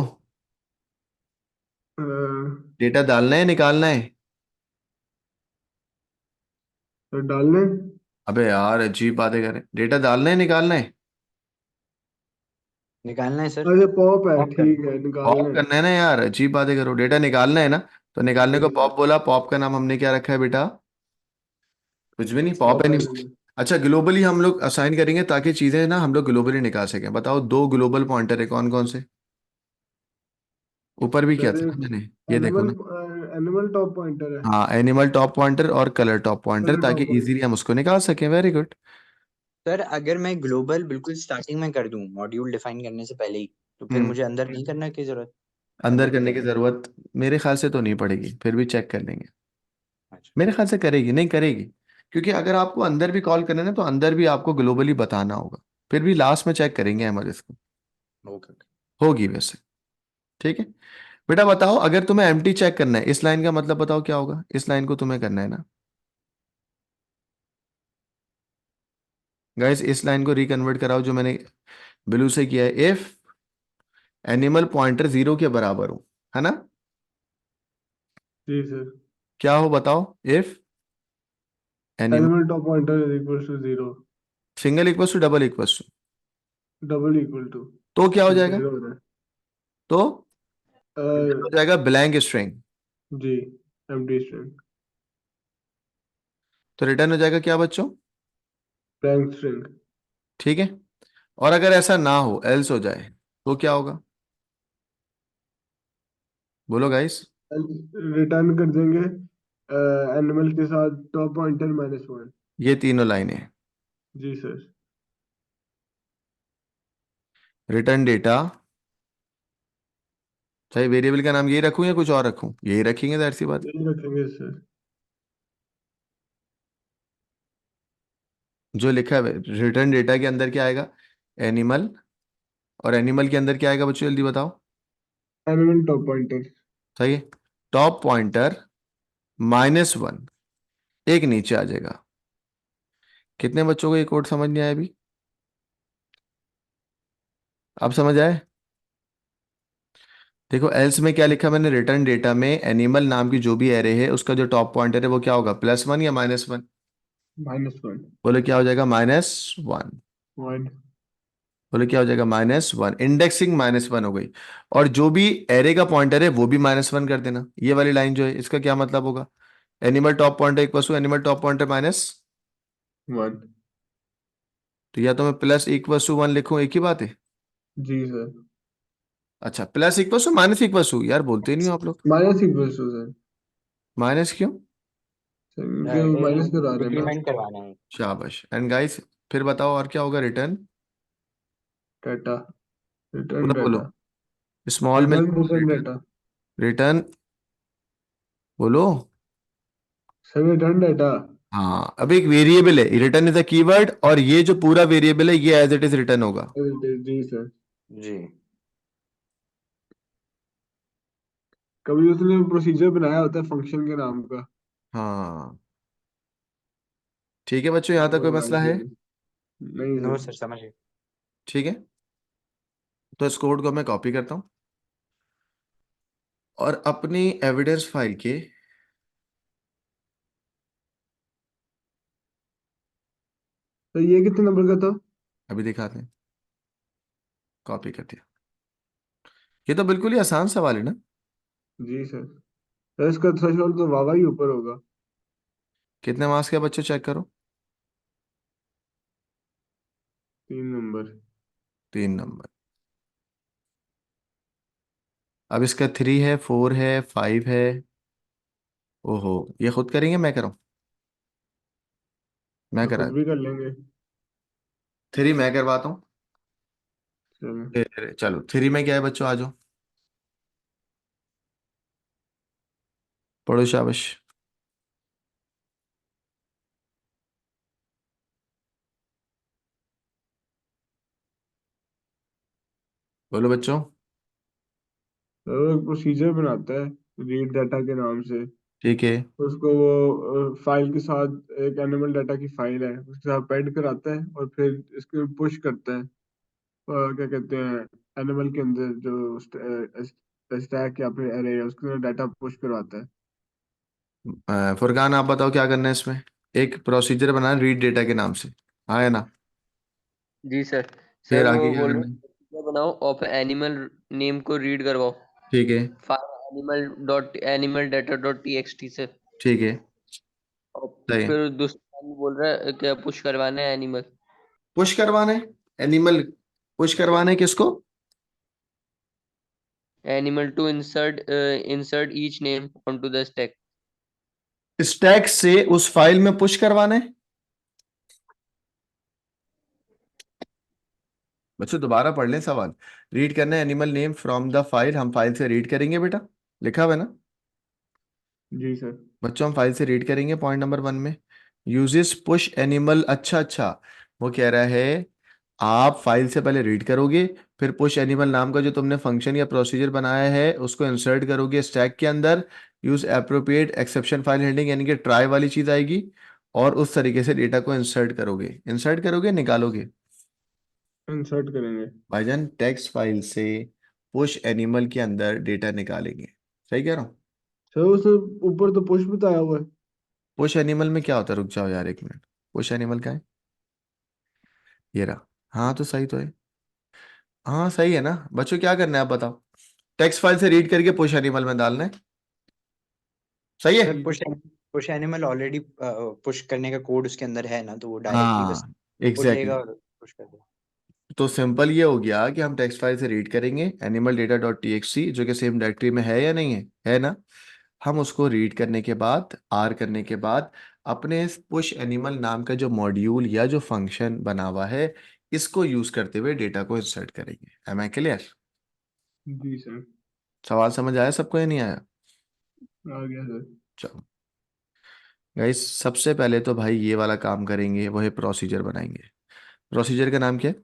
डेटा डालना है निकालना है? तो डालने। अबे यार अजीब बातें करें, डेटा डालना है निकालना है? निकालना है सर। अच्छा पॉप है, पॉप ठीक करना है, पॉप निकालने। करना है ना यार, अजीब बातें करो, डेटा निकालना है ना। तो निकालने को ठीक है, पॉप बोला, पॉप का नाम हमने क्या रखा है बेटा? कुछ भी नहीं, पॉप पॉप है। एनिमल। अच्छा ग्लोबली हम लोग असाइन करेंगे ताकि चीजें ना हम लोग ग्लोबली निकाल सकें। बताओ दो ग्लोबल पॉइंटर है कौन कौन से? ऊपर भी किया सर था ना एक मैंने, ये देखो एनिमल, ना। एनिमल टॉप पॉइंटर है। हाँ एनिमल टॉप पॉइंटर और कलर टॉप पॉइंटर, कलर ताकि टॉप पॉइंटर। इजीली हम उसको निकाल सकें। Very good. सर अगर मैं ग्लोबल बिल्कुल स्टार्टिंग में कर दूं मॉड्यूल डिफाइन करने से पहले ही, तो फिर मुझे अंदर नहीं करना की जरूरत? अंदर अंदर क्यों करने की करना? जरूरत मेरे ख्याल से तो नहीं पड़ेगी, फिर भी चेक कर लेंगे। अच्छा। मेरे ख्याल से करेगी, नहीं करेगी। क्योंकि अगर आपको अंदर भी कॉल करना है ना, तो अंदर भी आपको ग्लोबली बताना होगा। फिर भी लास्ट में चेक करेंगे अहमद इसको। Okay okay. होगी वैसे। ठीक है। बेटा बताओ, अगर तुम्हें एम्प्टी चेक करना है, इस लाइन का मतलब बताओ क्या होगा? इस लाइन को तुम्हें करना है ना गाइस, इस लाइन को रिकन्वर्ट कराओ जो मैंने ब्लू से किया है। इफ एनिमल पॉइंटर 0 के बराबर हो, है ना? जी सर। क्या हो बताओ? If animal animal top pointer is equal to 0। Single equal to double equal to, double equal to. तो क्या हो जाएगा? जीरो होना तो है। हो जाएगा ब्लैंक स्ट्रिंग। जी, एम्प्टी स्ट्रिंग। तो रिटर्न हो जाएगा क्या बच्चों? Blank string. ठीक है। और अगर ऐसा ना हो, एल्स हो जाए, तो क्या होगा? बोलो गाइस। रिटर्न कर देंगे एनिमल के साथ टॉप पॉइंटर -1। ये तीनों लाइनें हैं। जी सर। रिटर्न डेटा, चाहे वेरिएबल का नाम यही रखूं या कुछ और रखूं, यही रखेंगे, जाहिर सी बात है। यही रखेंगे सर। जो लिखा है रिटर्न डेटा के अंदर क्या आएगा? एनिमल। और एनिमल के अंदर क्या आएगा बच्चों, जल्दी बताओ। Animal top pointer. सही है। टॉप पॉइंटर -1, एक नीचे आ जाएगा। कितने बच्चों को ये कोड समझ नहीं आया अभी? अब समझ आए? देखो एल्स में क्या लिखा मैंने, रिटर्न डेटा में एनिमल नाम की जो भी एरे है उसका जो टॉप पॉइंटर है वो क्या होगा, +1 या -1? -1। बोले क्या हो जाएगा, -1। 1। बोले क्या हो जाएगा, -1। इंडेक्सिंग -1 हो गई। और जो भी एरे का पॉइंटर है वो भी -1 कर देना। ये वाली लाइन जो है इसका क्या मतलब होगा? Animal top pointer equal to animal top pointer minus. 1। तो या तो मैं +=1 लिखूं, एक ही बात है। जी सर। अच्छा += -= यार बोलते नहीं हो आप लोग। Minus equal to sir. Minus क्यों? सर क्योंकि माइनस करा रहे हैं ना। डिक्रीमेंट करवाना है। शाबाश। एंड गाइस, फिर बताओ और क्या होगा? रिटर्न। डाटा। रिटर्न पूरा बोलो, डाटा। स्मॉल में रिटर्न लिखो रिटर्न रिटर्न। डाटा। रिटर्न। बोलो। Sir return data. हाँ, अब एक वेरिएबल है, रिटर्न इज अ कीवर्ड, और ये जो पूरा वेरिएबल है ये एज इट इज रिटर्न होगा। जी सर। जी। कभी उसने प्रोसीजर बनाया होता है फंक्शन के नाम का। हाँ ठीक है बच्चों, यहाँ तक वो कोई लगा मसला है? के। नहीं नो सर। सर समझ गए। ठीक है। तो इस कोड को मैं कॉपी करता हूँ और अपनी एविडेंस फाइल के तो ये कितने नंबर का था? अभी दिखाते हैं। कॉपी कर दिया। ये तो बिल्कुल ही आसान सवाल है ना। जी सर। तो इसका थ्रेशोल्ड तो वावा ही ऊपर होगा। कितने मार्क्स के बच्चों, चेक करो। 3 नंबर। 3 नंबर। अब इसका 3 है, 4 है, 5 है। ओहो, ये खुद करेंगे मैं कराऊं? मैं तो करा। खुद भी कर लेंगे। 3 मैं करवाता हूँ। चलो। फिर चलो 3 में क्या है बच्चों, आ जाओ। पढ़ो शाबाश। बोलो बच्चों। तो एक प्रोसीजर बनाता है रीड डाटा के नाम से। ठीक है। उसको वो फाइल के साथ, एक एनिमल डाटा की फाइल है उसके साथ पैड कराता है और फिर इसको पुश करता है। क्या कहते हैं, एनिमल के अंदर जो स्टैक या फिर एरे है उसके अंदर डाटा पुश करवाता है। फुरकान आप बताओ क्या करना है इसमें? एक प्रोसीजर बनाना रीड डेटा के नाम से, हाँ है ना। जी सर। फिर सर आगे वो क्या बोल करना रहे है? हैं बनाओ और फिर एनिमल नेम को रीड करवाओ ठीक है। File animal data dot TXT से। ठीक है। और सही है। फिर दूसरा आदमी बोल रहा है क्या पुश करवाना है एनिमल। पुश करवाना है एनिमल, पुश करवाना है किसको? Animal to insert each name onto the stack. Stack से उस फाइल में पुश करवाना है। बच्चों दोबारा पढ़ लें सवाल। रीड करना है animal name from the file, हम फाइल से रीड करेंगे बेटा, लिखा हुआ है ना। जी सर। बच्चों हम फाइल से रीड करेंगे पॉइंट नंबर 1 में। यूजेस पुश एनिमल, अच्छा अच्छा, वो कह रहा है आप फाइल से पहले रीड करोगे, फिर पुश एनिमल नाम का जो तुमने फंक्शन या प्रोसीजर बनाया है उसको इंसर्ट करोगे स्टैक के अंदर। Use appropriate exception file handling, यानी कि ट्राई वाली चीज आएगी, और उस तरीके से डेटा को इंसर्ट करोगे निकालोगे। इंसर्ट करेंगे। भाईजान टेक्स्ट फाइल से पुश एनिमल के अंदर डेटा निकालेंगे, सही कह रहा हूँ। सर उस ऊपर तो पुश बताया हुआ है। पुश एनिमल में क्या होता है, रुक जाओ यार एक मिनट। पुश एनिमल का है, ये रहा। हाँ तो सही तो है। हाँ सही है ना बच्चों, क्या करना है आप बताओ। टेक्स्ट फाइल से रीड करके पुश एनिमल में डालना है, सही है। Sir push animal already push करने का कोड उसके अंदर है ना, तो वो डायरेक्टली बस हाँ उठेगा एग्जैक्टली। और पुश कर देगा। तो सिंपल ये हो गया कि हम टेक्स्ट फाइल से रीड करेंगे animal data dot T x T, जो कि सेम डायरेक्टरी में है या नहीं है ना। हम उसको रीड करने के बाद, आर करने के बाद, अपने पुश एनिमल नाम का जो मॉड्यूल या जो फंक्शन बना हुआ है इसको यूज करते हुए डेटा को इंसर्ट करेंगे। Am I clear? जी सर। सवाल समझ आया सबको या नहीं आया? आ गया सर। चलो गाइस, सबसे पहले तो भाई ये वाला काम करेंगे, वो है प्रोसीजर बनाएंगे। प्रोसीजर का नाम क्या है?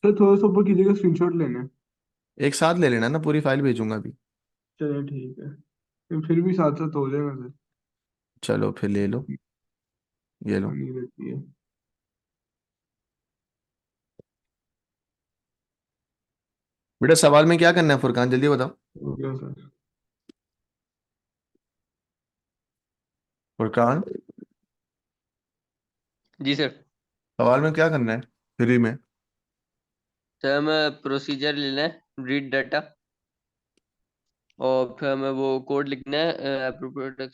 सर थोड़ा सा ऊपर कीजिएगा, स्क्रीनशॉट लेना है। एक साथ ले लेना ना, पूरी फाइल भेजूंगा अभी। चलिए ठीक है, फिर भी साथ साथ हो जाएगा सर। चलो फिर ले लो, ये लो। आसानी रहती है। बेटा सवाल में क्या करना है फुरकान, जल्दी बताओ। हो गया सर। फुरकान, जी सर। सवाल में क्या करना है फ्री में? सर हमें प्रोसीजर लेना है रीड डाटा और फिर हमें वो कोड लिखना है appropriate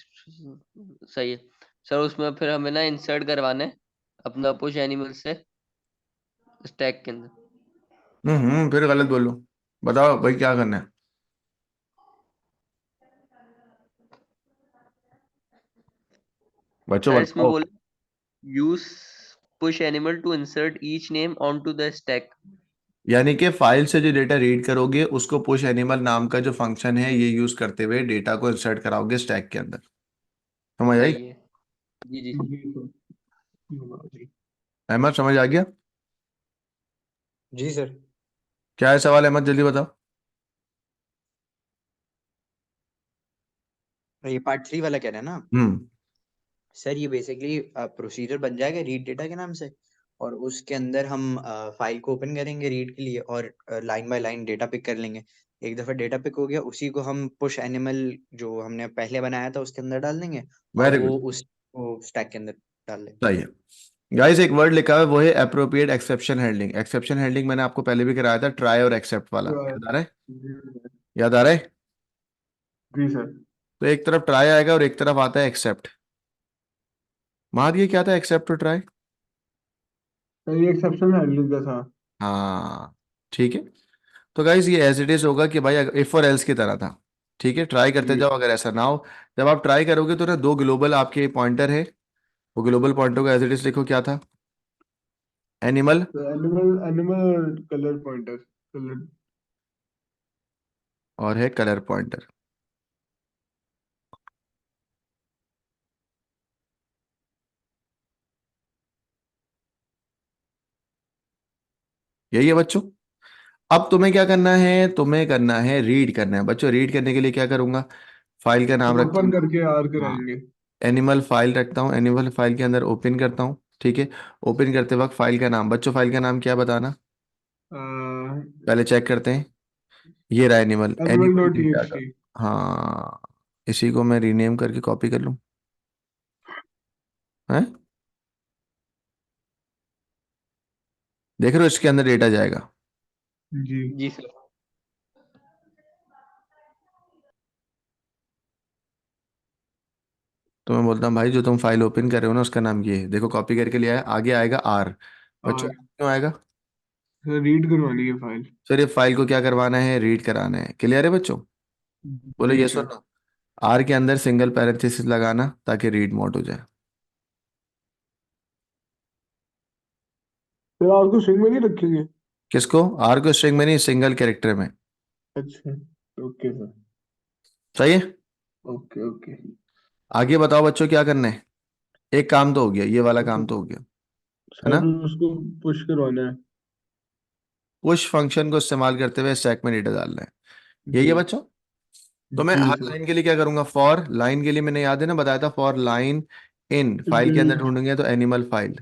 सही है। सर उसमें फिर हमें ना इंसर्ट करवाना है अपना पुश एनिमल से स्टैक के अंदर। फिर गलत बोलो, बताओ भाई क्या करना है। बच्चों सर इसमें बताओ। बोल use push animal to insert each name on to the stack. यानी कि फाइल से जो डेटा रीड करोगे उसको पुश एनिमल नाम का जो फंक्शन है ये यूज करते हुए डेटा को इंसर्ट कराओगे स्टैक के अंदर। समझ आई? सही है। जी जी। जी सर। जी। अहमद समझ आ गया? जी सर। क्या है सवाल अहमद, जल्दी बताओ। ये पार्ट 3 वाला कह रहे हैं ना हम्म। सर, ये बेसिकली प्रोसीजर बन जाएगा रीड डेटा के नाम से, और उसके अंदर हम फाइल को ओपन करेंगे रीड के लिए, और line by line data pick कर लेंगे। एक दफा डेटा पिक हो गया, उसी को हम पुश एनिमल जो हमने पहले बनाया था उसके अंदर डाल देंगे, और वेरी वो गुड, उस वो स्टैक के अंदर डाल देंगे। सही है। गाइस एक वर्ड लिखा है वो है appropriate exception handling. Exception handling मैंने आपको पहले भी कराया था, ट्राई और एक्सेप्ट वाला, याद आ रहा है? जी सर। याद आ रहा है? जी सर। तो एक तरफ ट्राई आएगा और एक तरफ आता है एक्सेप्ट। महाद ये क्या था एक्सेप्ट और ट्राई? सर ये एक्सेप्शन हैंडलिंग का था। हाँ ठीक है। तो गाइस ये एज इट इज होगा कि भाई इफ और एल्स की तरह था। ठीक है, ट्राई करते जी। जाओ, अगर ऐसा ना हो, जब आप ट्राई करोगे तो ना दो ग्लोबल आपके पॉइंटर है, वो ग्लोबल पॉइंटर को एज इट इज लिखो, क्या था? एनिमल तो animal animal colour pointer colour. और है कलर पॉइंटर। यही है बच्चों। अब तुम्हें क्या करना है, तुम्हें करना है रीड करना है बच्चों। रीड करने के लिए क्या करूंगा, फाइल का नाम सर रखता ओपन हूँ। करके आर हाँ, कराएंगे। एनिमल फाइल रखता हूँ, एनिमल फाइल के अंदर ओपन करता हूँ। ठीक है, ओपन करते वक्त फाइल का नाम, बच्चों फाइल का नाम क्या बताना, पहले चेक करते हैं। ये रहा animal, animal animal dot T data x का। टी। हाँ, इसी को मैं रीनेम करके कॉपी कर लूँ। है? देख रहे हो इसके अंदर डेटा जाएगा। जी जी सर। तो मैं बोलता हूँ भाई जो तुम फाइल ओपन कर रहे हो ना उसका नाम ये है, देखो कॉपी करके लिया है, आगे आएगा आर। बच्चों और क्यों आएगा? सर रीड करवानी है फाइल। सर ये फाइल को क्या करवाना है? रीड कराना है। क्लियर है बच्चों? बोलो जी ये सर। सुनो, आर के अंदर सिंगल पैरेंथेसिस लगाना ताकि रीड मोड हो जाए। सर आर को स्ट्रिंग में नहीं रखेंगे? किसको? आर को स्ट्रिंग में नहीं, सिंगल कैरेक्टर में। अच्छा। Okay sir. सही है? Okay okay. आगे बताओ बच्चों क्या करना है। एक काम तो हो गया, ये वाला काम तो हो गया, है ना? सर उसको पुश करवाना है। पुश फंक्शन को इस्तेमाल करते हुए स्टैक में डेटा डालना है। यही है जी बच्चों। तो मैं जी हर सर। लाइन के लिए क्या करूंगा? फॉर लाइन के लिए मैंने याद है ना बताया था, फॉर लाइन इन फाइल के अंदर डिलीट। ढूंढेंगे तो एनिमल फाइल।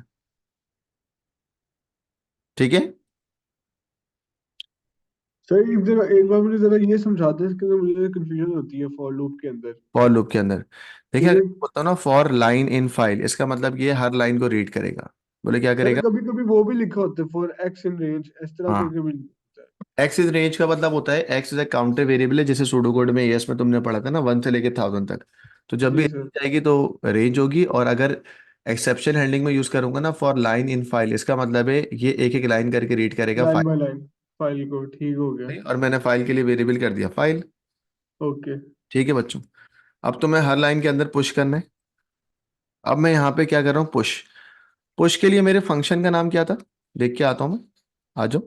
ठीक है? सर एक बार मुझे जरा ये समझाते हैं, क्योंकि मुझे कंफ्यूजन होती है फॉर लूप के अंदर। फॉर लूप के अंदर देखिए, अगर ये मैं बोलता हूँ ना फॉर लाइन इन फाइल, इसका मतलब ये हर लाइन को रीड करेगा। बोले क्या सर करेगा? कभी कभी वो भी लिखा होता है फॉर एक्स इन रेंज, इस तरह हाँ, करके भी लिखा होता एक्स इज रेंज का मतलब होता है x is a counter variable है, जैसे सूडो कोड में यस में तुमने पढ़ा था ना 1 से लेके 1000 तक। तो जब है। भी जी range सर। जाएगी तो रेंज होगी, और अगर एक्सेप्शन हैंडलिंग में यूज करूंगा ना फॉर लाइन इन फाइल, इसका मतलब है ये एक एक लाइन करके रीड करेगा line file. By line file को, ठीक हो गया। और मैंने फाइल के लिए वेरिएबल कर दिया फाइल। ओके। ठीक है बच्चों? अब तो मैं हर लाइन के अंदर पुश करना है। अब मैं यहाँ पे क्या कर रहा हूँ? पुश। पुश के लिए मेरे फंक्शन का नाम क्या था? देख के आता हूँ मैं। आ जाओ।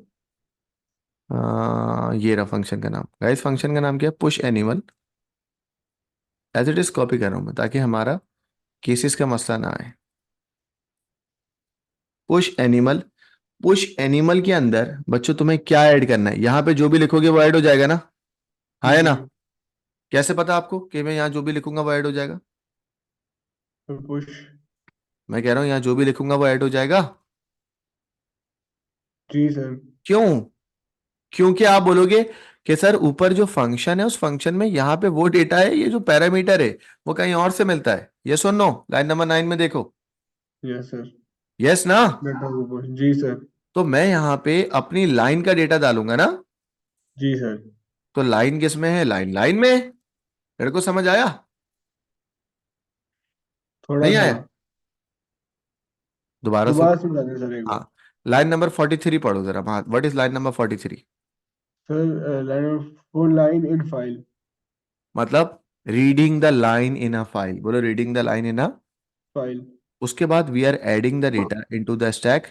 ये रहा फंक्शन का नाम। गाइस फंक्शन का नाम क्या है? Push animal. As it is copy कर रहा हूँ मैं ताकि हमारा केसेस का मसला ना आए। Push animal. पुश एनिमल के अंदर बच्चों तुम्हें क्या ऐड करना है? यहाँ पे जो भी लिखोगे वो ऐड हो जाएगा ना? हाँ है जी। ना? कैसे पता आपको कि मैं यहाँ जो भी लिखूंगा वो ऐड हो जाएगा? पुश। मैं कह रहा हूँ यहाँ जो भी लिखूंगा वो ऐड हो जाएगा। जी सर। क्यों? क्योंकि आप बोलोगे कि सर ऊपर जो फंक्शन है उस फंक्शन में यहाँ पे वो डेटा है, ये जो पैरामीटर है वो कहीं और से मिलता है। ये सुन नो, लाइन नंबर 9 में देखो। Yes sir. यस ना? डेटा को पुश, जी सर। तो मैं यहाँ पे अपनी लाइन का डेटा डालूंगा ना। जी सर। तो लाइन किस में है? लाइन लाइन में। मेरे को समझ आया? थोड़ा नहीं सा। आया? दोबारा सुन। दोबारा समझा दें सर एक हाँ, बार। लाइन नंबर 43 पढ़ो जरा। What is line number 43? Sir line for line in file. मतलब reading the line in a file. बोलो reading the line in a. File. उसके बाद we are adding the data into the stack.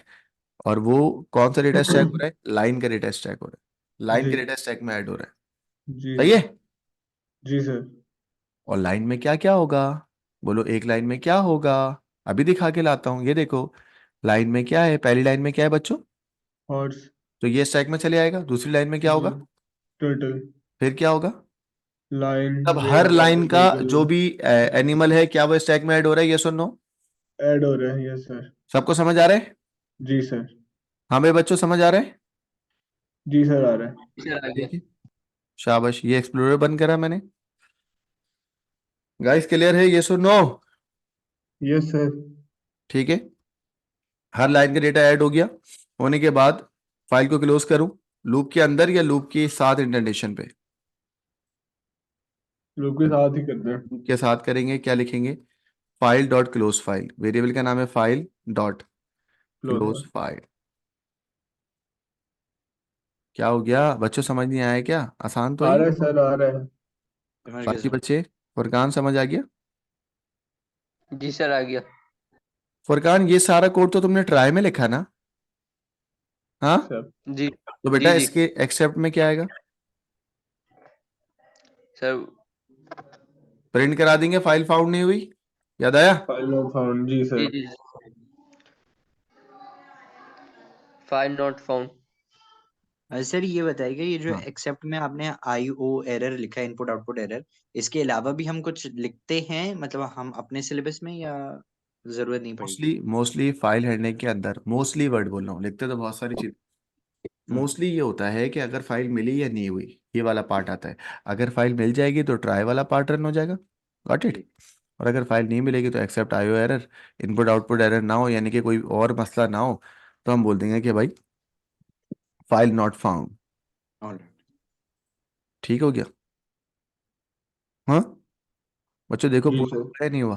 और वो कौन सा डेटा स्टैक हो रहा है? लाइन का डेटा स्टैक हो रहा है। लाइन जी के डेटा स्टैक में ऐड हो रहा है। जी सही सर। है? जी सर। और लाइन में क्या क्या होगा? बोलो एक लाइन में क्या होगा? अभी दिखा के लाता हूं, ये देखो। लाइन में क्या है? पहली लाइन में क्या है बच्चों? हॉर्स। तो ये स्टैक में चले आएगा। दूसरी लाइन में क्या जी। होगा? टर्टल। फिर क्या होगा? लाइन तब हर वेयर लाइन का ईगल। जो भी एनिमल है क्या वो स्टैक में ऐड हो रहा है? ये सुनो। ऐड हो रहा है, यस सर। सबको समझ आ रहा है? जी सर। हाँ मेरे बच्चों समझ आ रहा है? जी सर आ रहा है। सर आ गया। देखिए, शाबाश, ये एक्सप्लोरर बंद करा मैंने। गाइस क्लियर है? ये सुनो। Yes sir. ठीक है, हर लाइन का डेटा ऐड हो गया। होने के बाद फाइल को क्लोज करूं, लूप के अंदर या लूप के साथ इंडेंटेशन पे? लोग के साथ ही करते हैं। लूप के साथ करेंगे। क्या लिखेंगे? File dot close file. Variable का नाम है file dot close close file. File. क्या हो गया बच्चों? समझ नहीं आया क्या? आसान तो है आ ये। रहा है सर, आ रहा है। समझ गया बाकी सर। बच्चे, फुरकान समझ आ गया? जी सर आ गया। फुरकान ये सारा कोड तो तुमने ट्राई में लिखा ना? हाँ? सर जी तो बेटा जी जी इसके एक्सेप्ट में क्या आएगा? सर। प्रिंट करा देंगे फाइल फाउंड नहीं हुई। याद आया? फाइल नॉट फाउंड, जी जी सर। जी। File not found. सर ये बताइए, ये जो हाँ, एक्सेप्ट में आपने आई ओ एरर लिखा है, इनपुट आउटपुट एरर, इसके अलावा भी हम कुछ लिखते हैं मतलब हम अपने सिलेबस में, या जरूरत नहीं पड़ेगी? मोस्टली मोस्टली फाइल हैंडलिंग के अंदर मोस्टली वर्ड बोल रहा हूँ, लिखते तो बहुत सारी चीज। हम्म। मोस्टली ये होता है कि अगर फाइल मिली या नहीं हुई, ये वाला पार्ट आता है। अगर फाइल मिल जाएगी तो ट्राई वाला पार्ट रन हो जाएगा। Got it? और अगर फाइल नहीं मिलेगी तो except IO error, input output error ना हो, यानी कि कोई और मसला ना हो, तो हम बोल देंगे कि भाई फाइल नॉट फाउंड। ऑलराइट। ठीक हो गया? हाँ बच्चों, देखो जी पूरा सर। हुआ है नहीं हुआ?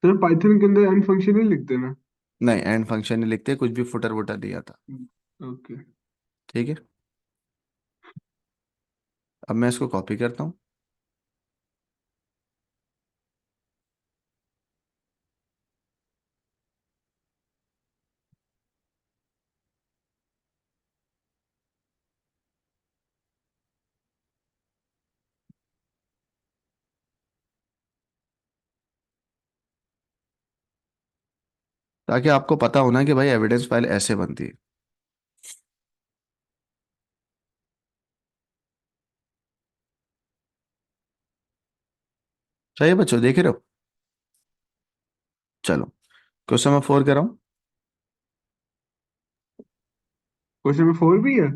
सर पाइथन के अंदर एंड फंक्शन ही लिखते ना? नहीं, एंड फंक्शन नहीं लिखते, कुछ भी फुटर वुटर दिया था। ओके। ठीक है, अब मैं इसको कॉपी करता हूँ। ताकि आपको पता होना कि भाई एविडेंस फाइल ऐसे बनती है। चाहिए बच्चों, देख रहे हो? चलो, क्वेश्चन नंबर 4 कर रहा हूँ। क्वेश्चन में 4 भी है?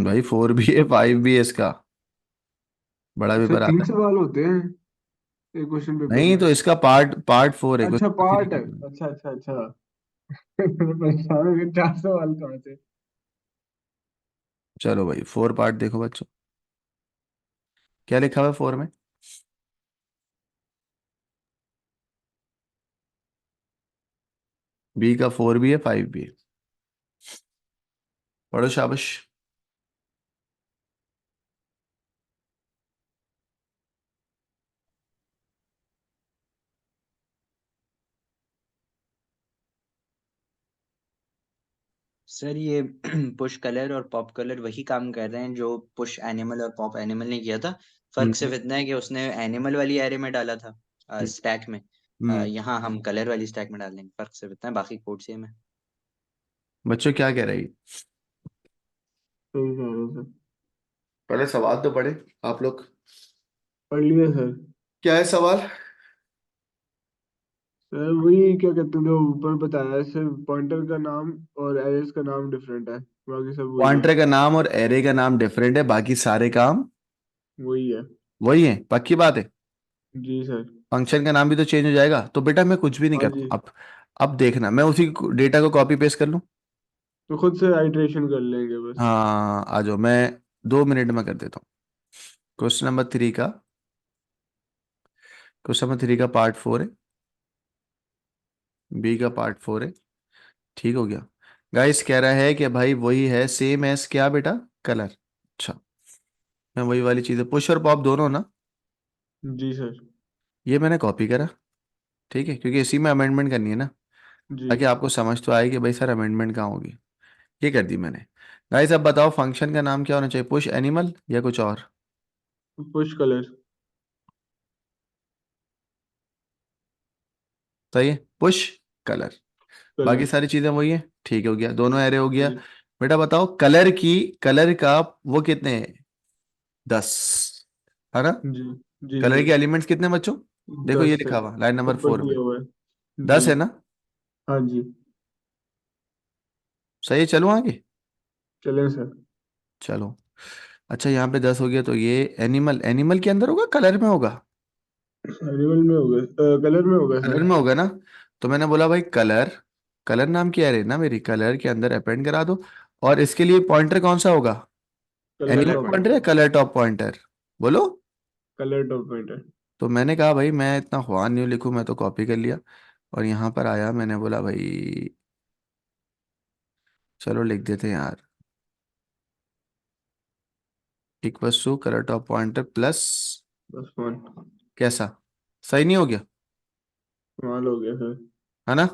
भाई 4 भी है, 5 भी है इसका, बड़ा सर पेपर 3 आता है। सवाल होते हैं एक क्वेश्चन पेपर नहीं में? तो इसका पार्ट पार्ट 4 है, अच्छा क्वेश्चन 3 पार्ट है। करना है। अच्छा अच्छा अच्छा। परेशान हो गए, 4 सवाल कहाँ से? चलो भाई, 4 पार्ट देखो बच्चों, क्या लिखा हुआ है 4 में? बी का 4 भी है, 5 भी है। पढ़ो शाबाश। सर ये पुश कलर और पॉप कलर वही काम कर रहे हैं जो पुश एनिमल और पॉप एनिमल ने किया था। फर्क हम्म सिर्फ इतना है कि उसने एनिमल वाली एरे में डाला था, हम्म स्टैक में। हम्म। यहाँ हम कलर वाली स्टैक में डाल देंगे, फर्क सिर्फ इतना है, बाकी कोड सेम है। बच्चों क्या कह रही? सही कह रहे हैं सर। पहले सवाल तो पढ़े आप लोग। पढ़ लिया सर। क्या है सवाल? सर वही क्या कहते हैं जो ऊपर बताया है, सिर्फ पॉइंटर का नाम और एरेस का नाम डिफरेंट है, बाकी सब वही है। पॉइंटर का नाम और एरे का नाम डिफरेंट है, बाकी सारे काम वही है। वही है, पक्की बात है। जी सर। फंक्शन का नाम भी तो चेंज हो जाएगा, तो बेटा मैं कुछ भी नहीं हाँ करता जी। अब देखना, मैं उसी डेटा को कॉपी पेस्ट कर लूं। तो खुद से आइट्रेशन कर लेंगे बस। हाँ आ जाओ, मैं 2 मिनट में कर देता हूँ। क्वेश्चन नंबर 3 का, क्वेश्चन नंबर 3 का पार्ट 4 है, बी का पार्ट 4 है। ठीक हो गया? गाइस कह रहा है कि भाई वही है, सेम एस क्या बेटा? कलर। अच्छा, मैं वही वाली चीज़ है, पुश और पॉप दोनों ना। जी सर। ये मैंने कॉपी करा, ठीक है, क्योंकि इसी में अमेंडमेंट करनी है ना, जी। ताकि आपको समझ तो आए कि भाई सर अमेंडमेंट कहाँ होगी। ये कर दी मैंने। गाइस अब बताओ फंक्शन का नाम क्या होना चाहिए, पुश एनिमल या कुछ और? Push colour. सही है, पुश कलर। बाकी कलर। सारी चीजें वही है, ठीक हो गया, दोनों एरे हो गया। जी। बेटा बताओ कलर की, कलर का वो कितने हैं? 10, है ना? जी। जी कलर के सर। एलिमेंट्स कितने बच्चों? देखो ये 10 लिखा सर। हुआ लाइन नंबर ऊपर 4 में, दिया हुआ है। जी। 10 है ना? हाँ जी। सही है, चलो आगे। चलें सर। चलो, अच्छा यहाँ पे 10 हो गया, तो ये एनिमल, एनिमल के अंदर होगा कलर में होगा? एनिमल में होगा, कलर में होगा कलर सर। में होगा ना? तो मैंने बोला भाई कलर, कलर नाम की एरे ना मेरी, कलर के अंदर अपेंड करा दो। और इसके लिए पॉइंटर कौन सा होगा? Colour animal colour top pointer या pointer. Pointer. Colour top pointer? बोलो। Colour top pointer. तो मैंने कहा भाई मैं इतना ख्वान नहीं लिखूं, मैं तो कॉपी कर लिया, और यहाँ पर आया, मैंने बोला भाई चलो लिख देते हैं यार, equals to colour top pointer plus, बस वन। कैसा? सही नहीं हो गया? कमाल हो गया सर। है ना?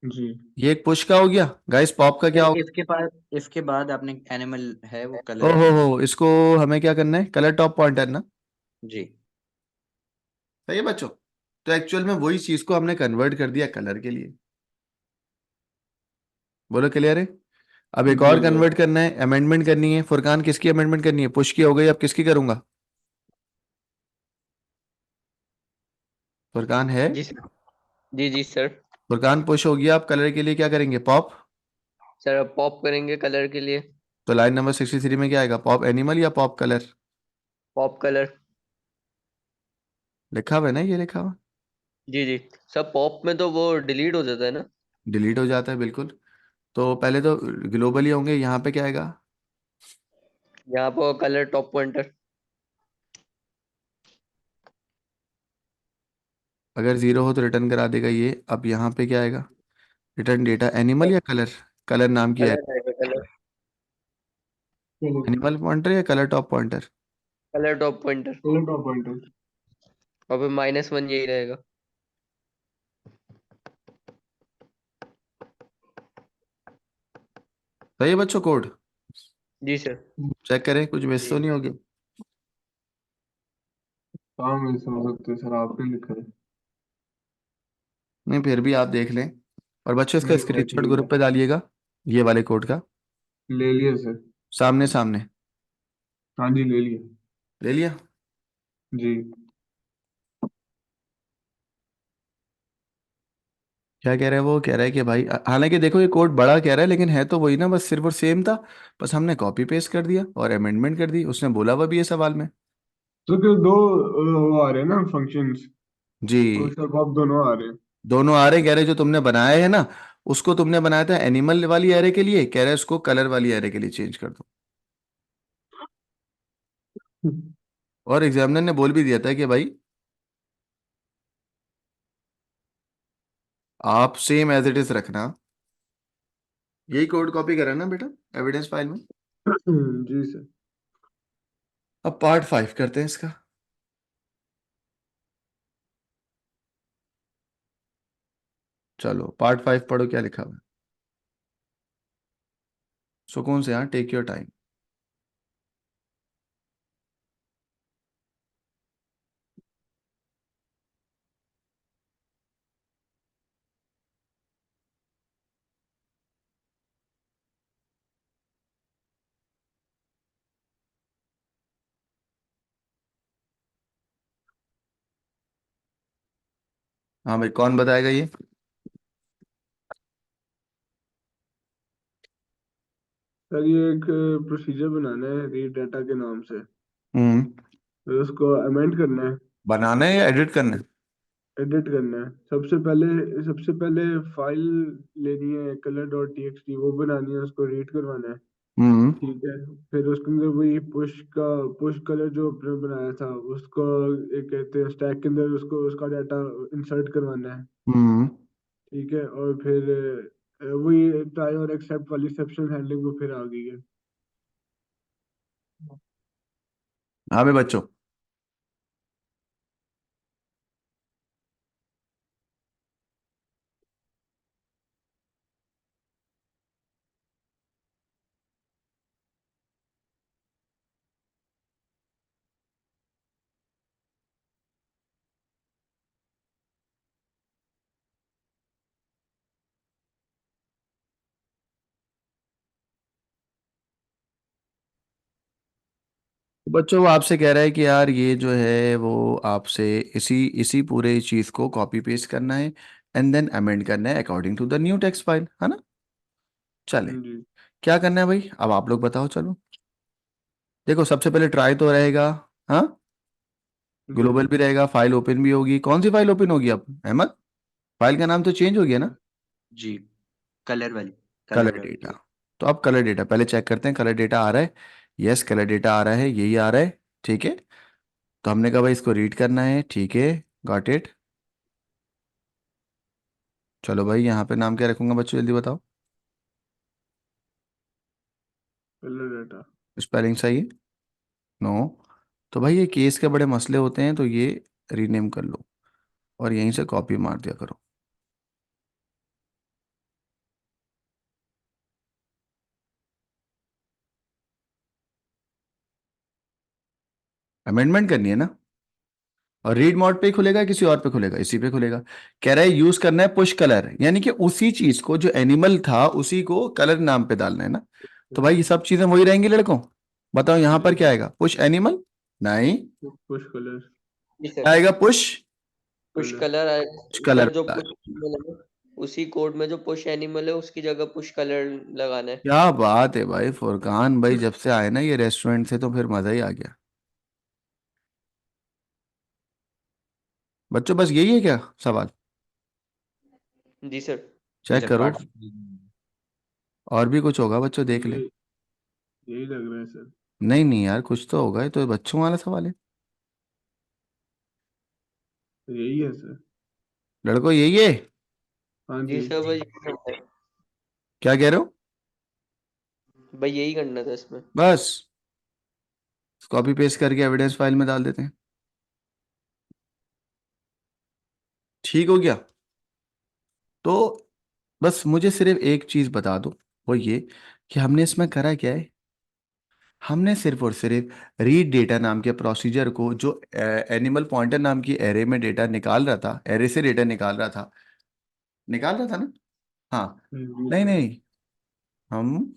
जी। ये एक पुश का हो गया। गाइस पॉप का क्या सर होगा? इसके बाद आपने एनिमल है वो कलर ओहो एनिमल। हो, इसको हमें क्या करना है, कलर टॉप पॉइंटर ना? जी। सही है बच्चों? तो एक्चुअल में वही चीज को हमने कन्वर्ट कर दिया कलर के लिए। बोलो क्लियर है? अब एक जी और सर। कन्वर्ट करना है, अमेंडमेंट करनी है। फुरकान किसकी अमेंडमेंट करनी है? पुश की हो गई, अब किसकी करूंगा? फुरकान है? जी सर। जी जी सर। फुरकान पुश हो गया, आप कलर के लिए क्या करेंगे? पॉप। सर अब पॉप करेंगे कलर के लिए। तो लाइन नंबर 63 में क्या आएगा? पॉप एनिमल या पॉप कलर? Pop colour. लिखा हुआ है ना, ये लिखा हुआ। जी जी। सर पॉप में तो वो डिलीट हो जाता है ना। डिलीट हो जाता है बिल्कुल। तो पहले तो ग्लोबली होंगे, यहाँ पे क्या आएगा? यहाँ पर कलर टॉप पॉइंटर। अगर जीरो हो तो रिटर्न करा देगा ये। अब यहाँ पे क्या आएगा? रिटर्न डेटा एनिमल या कलर? कलर नाम की है। कलर रहेगा कलर। चलो एनिमल पॉइंटर या colour top pointer? Colour top pointer. चलो टॉप पॉइंटर। और फिर -1 यही रहेगा। सही है बच्चों कोड? जी सर। चेक करें कुछ मिस जी। तो नहीं होगी। हाँ मैं समझ सकते सर, आपने लिखा है। नहीं फिर भी आप देख लें। और बच्चों इसका नहीं देख स्क्रीनशॉट लिया। ग्रुप पे डालिएगा, ये वाले कोड का। ले लिया सर। सामने सामने। हाँ जी ले लिया। ले लिया? जी। क्या कह रहा है वो? कह रहा है कि भाई हालांकि देखो ये कोड बड़ा कह रहा है लेकिन है तो वही ना, बस सिर्फ और सेम था। बस हमने कॉपी पेस्ट कर दिया और अमेंडमेंट कर दी, उसने बोला हुआ भी है सवाल में। तो क्या दो वो आ रहे हैं ना फंक्शंस, जी। क्वेश्चन अब दोनों आ रहे हैं। दोनों आ रहे हैं। कह रहे हैं जो तुमने बनाया है ना, उसको तुमने बनाया था एनिमल वाली एरे के लिए, कह रहे हैं उसको कलर वाली एरे के लिए चेंज कर दो। और एग्जामिनर ने बोल भी दिया था कि भाई आप सेम एज इट इज रखना। यही कोड कॉपी करा ना बेटा एविडेंस फाइल में? जी सर। अब पार्ट 5 करते हैं इसका। चलो पार्ट 5 पढ़ो, क्या लिखा हुआ है? सुकून से, हाँ, टेक योर टाइम। हाँ भाई कौन बताएगा ये? सर ये एक प्रोसीजर बनाना है रीड डाटा के नाम से, हम्म। फिर उसको अमेंड करना है, बनाना है या एडिट करना है? एडिट करना है। सबसे पहले फाइल लेनी है colour dot T x T, वो बनानी है, उसको रीड करवाना है। हम्म। ठीक है। फिर उसके अंदर वही पुश कलर जो अपने बनाया था उसको एक कहते हैं स्टैक के अंदर, उसको उसका डाटा इंसर्ट करवाना है। हम्म। ठीक है। और फिर वही ट्राई और एक्सेप्ट वाली एक्सेप्शन हैंडलिंग वो फिर आ गई है। हाँ भाई बच्चों। बच्चों वो आपसे कह रहा है कि यार ये जो है वो आपसे इसी इसी पूरे चीज को कॉपी पेस्ट करना है एंड देन अमेंड करना है according to the new text file, है ना? चले, जी। क्या करना है भाई अब आप लोग बताओ। चलो देखो सबसे पहले ट्राई तो रहेगा। हाँ, जी ग्लोबल जी। भी रहेगा, फाइल ओपन भी होगी। कौन सी फाइल ओपन होगी अब अहमद? फाइल का नाम तो चेंज हो गया ना? जी कलर वाली, colour colour dot data. T. तो अब कलर डेटा पहले चेक करते हैं, कलर डेटा आ रहा है? यस कलर डेटा आ रहा है, यही आ रहा है। ठीक है, तो हमने कहा भाई इसको रीड करना है। ठीक है, गॉट इट। चलो भाई यहाँ पे नाम क्या रखूंगा बच्चों, जल्दी बताओ। Colour data. स्पेलिंग सही है? नो। तो भाई ये केस के बड़े मसले होते हैं तो ये रीनेम कर लो और यहीं से कॉपी मार दिया करो। अमेंडमेंट करनी है ना? और रीड मोड पे ही खुलेगा, किसी और पे खुलेगा? इसी पे खुलेगा। कह रहा है यूज करना है पुश कलर, यानी कि उसी चीज को जो एनिमल था उसी को कलर नाम पे डालना है ना। तो भाई ये सब चीजें वही रहेंगी लड़कों। बताओ यहाँ पर जी क्या आएगा? Push animal? नहीं, पुश कलर। जी क्या सर। आएगा? Push push colour. Colour colour sir, जो पुश एनिमल है उसी कोड में जो पुश एनिमल है उसकी जगह पुश कलर लगाना है। क्या बात है भाई फुरकान भाई, जब से आए ना ये रेस्टोरेंट से तो फिर मजा ही आ गया। बच्चों बस यही है क्या सवाल? जी सर। जी चेक सर, करो, पार्ट और भी कुछ होगा बच्चों, देख ले। ये यही लग रहा है सर। नहीं नहीं यार, कुछ तो होगा, ये तो बच्चों वाला सवाल है। यही है सर। लड़कों यही है? हाँ जी जी। सर, भाई यही करना है। क्या कह रहे हो? भाई यही करना था इसमें। बस कॉपी पेस्ट करके एविडेंस फाइल में डाल देते हैं। ठीक हो गया? तो बस मुझे सिर्फ एक चीज बता दो, वो ये कि हमने इसमें करा क्या है। हमने सिर्फ और सिर्फ रीड डेटा नाम के प्रोसीजर को, जो एनिमल पॉइंटर नाम की एरे में डेटा निकाल रहा था, एरे से डेटा निकाल रहा था ना। हाँ। जी नहीं सर। नहीं, हम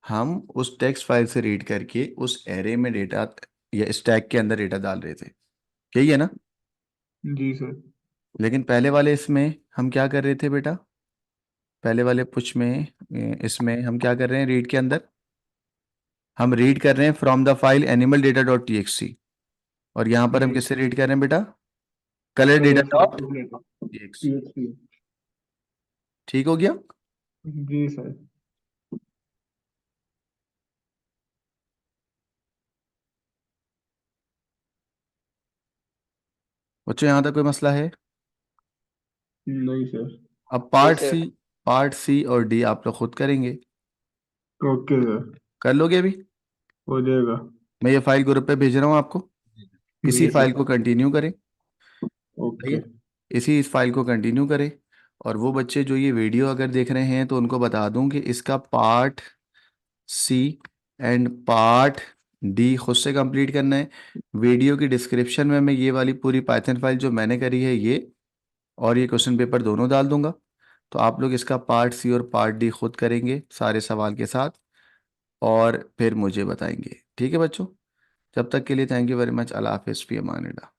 हम उस टेक्स्ट फाइल से रीड करके उस एरे में डेटा या स्टैक के अंदर डेटा डाल रहे थे, यही है ना? जी सर। लेकिन पहले वाले इसमें हम क्या कर रहे थे बेटा? पहले वाले पुश में इसमें हम क्या कर रहे हैं, रीड के अंदर हम रीड कर रहे हैं from the file animal data dot T x T, और यहाँ पर हम जी किससे रीड कर रहे हैं बेटा? कलर डेटा कलर से dot data T x T. PHP. ठीक हो गया? जी सर। बच्चों यहाँ तक कोई मसला है? नहीं सर। अब नहीं पार्ट सर। सी, पार्ट सी और डी आप लोग खुद करेंगे। Okay sir. कर लोगे अभी? हो जाएगा। मैं ये फाइल ग्रुप पे भेज रहा हूँ आपको, इसी जी फाइल सर। को कंटिन्यू करें। सही ओके। है, इस फाइल को कंटिन्यू करें। और वो बच्चे जो ये वीडियो अगर देख रहे हैं तो उनको बता दूं कि इसका part C and part D खुद से कंप्लीट करना है। वीडियो की डिस्क्रिप्शन में मैं ये वाली पूरी पाइथन फाइल जो मैंने करी है ये, और ये क्वेश्चन पेपर दोनों डाल दूंगा। तो आप लोग इसका पार्ट सी और पार्ट डी खुद करेंगे सारे सवाल के साथ, और फिर मुझे बताएंगे। ठीक है बच्चों? जब तक के लिए थैंक यू वेरी मच। अल्लाह हाफिज़, फी अमान अल्लाह।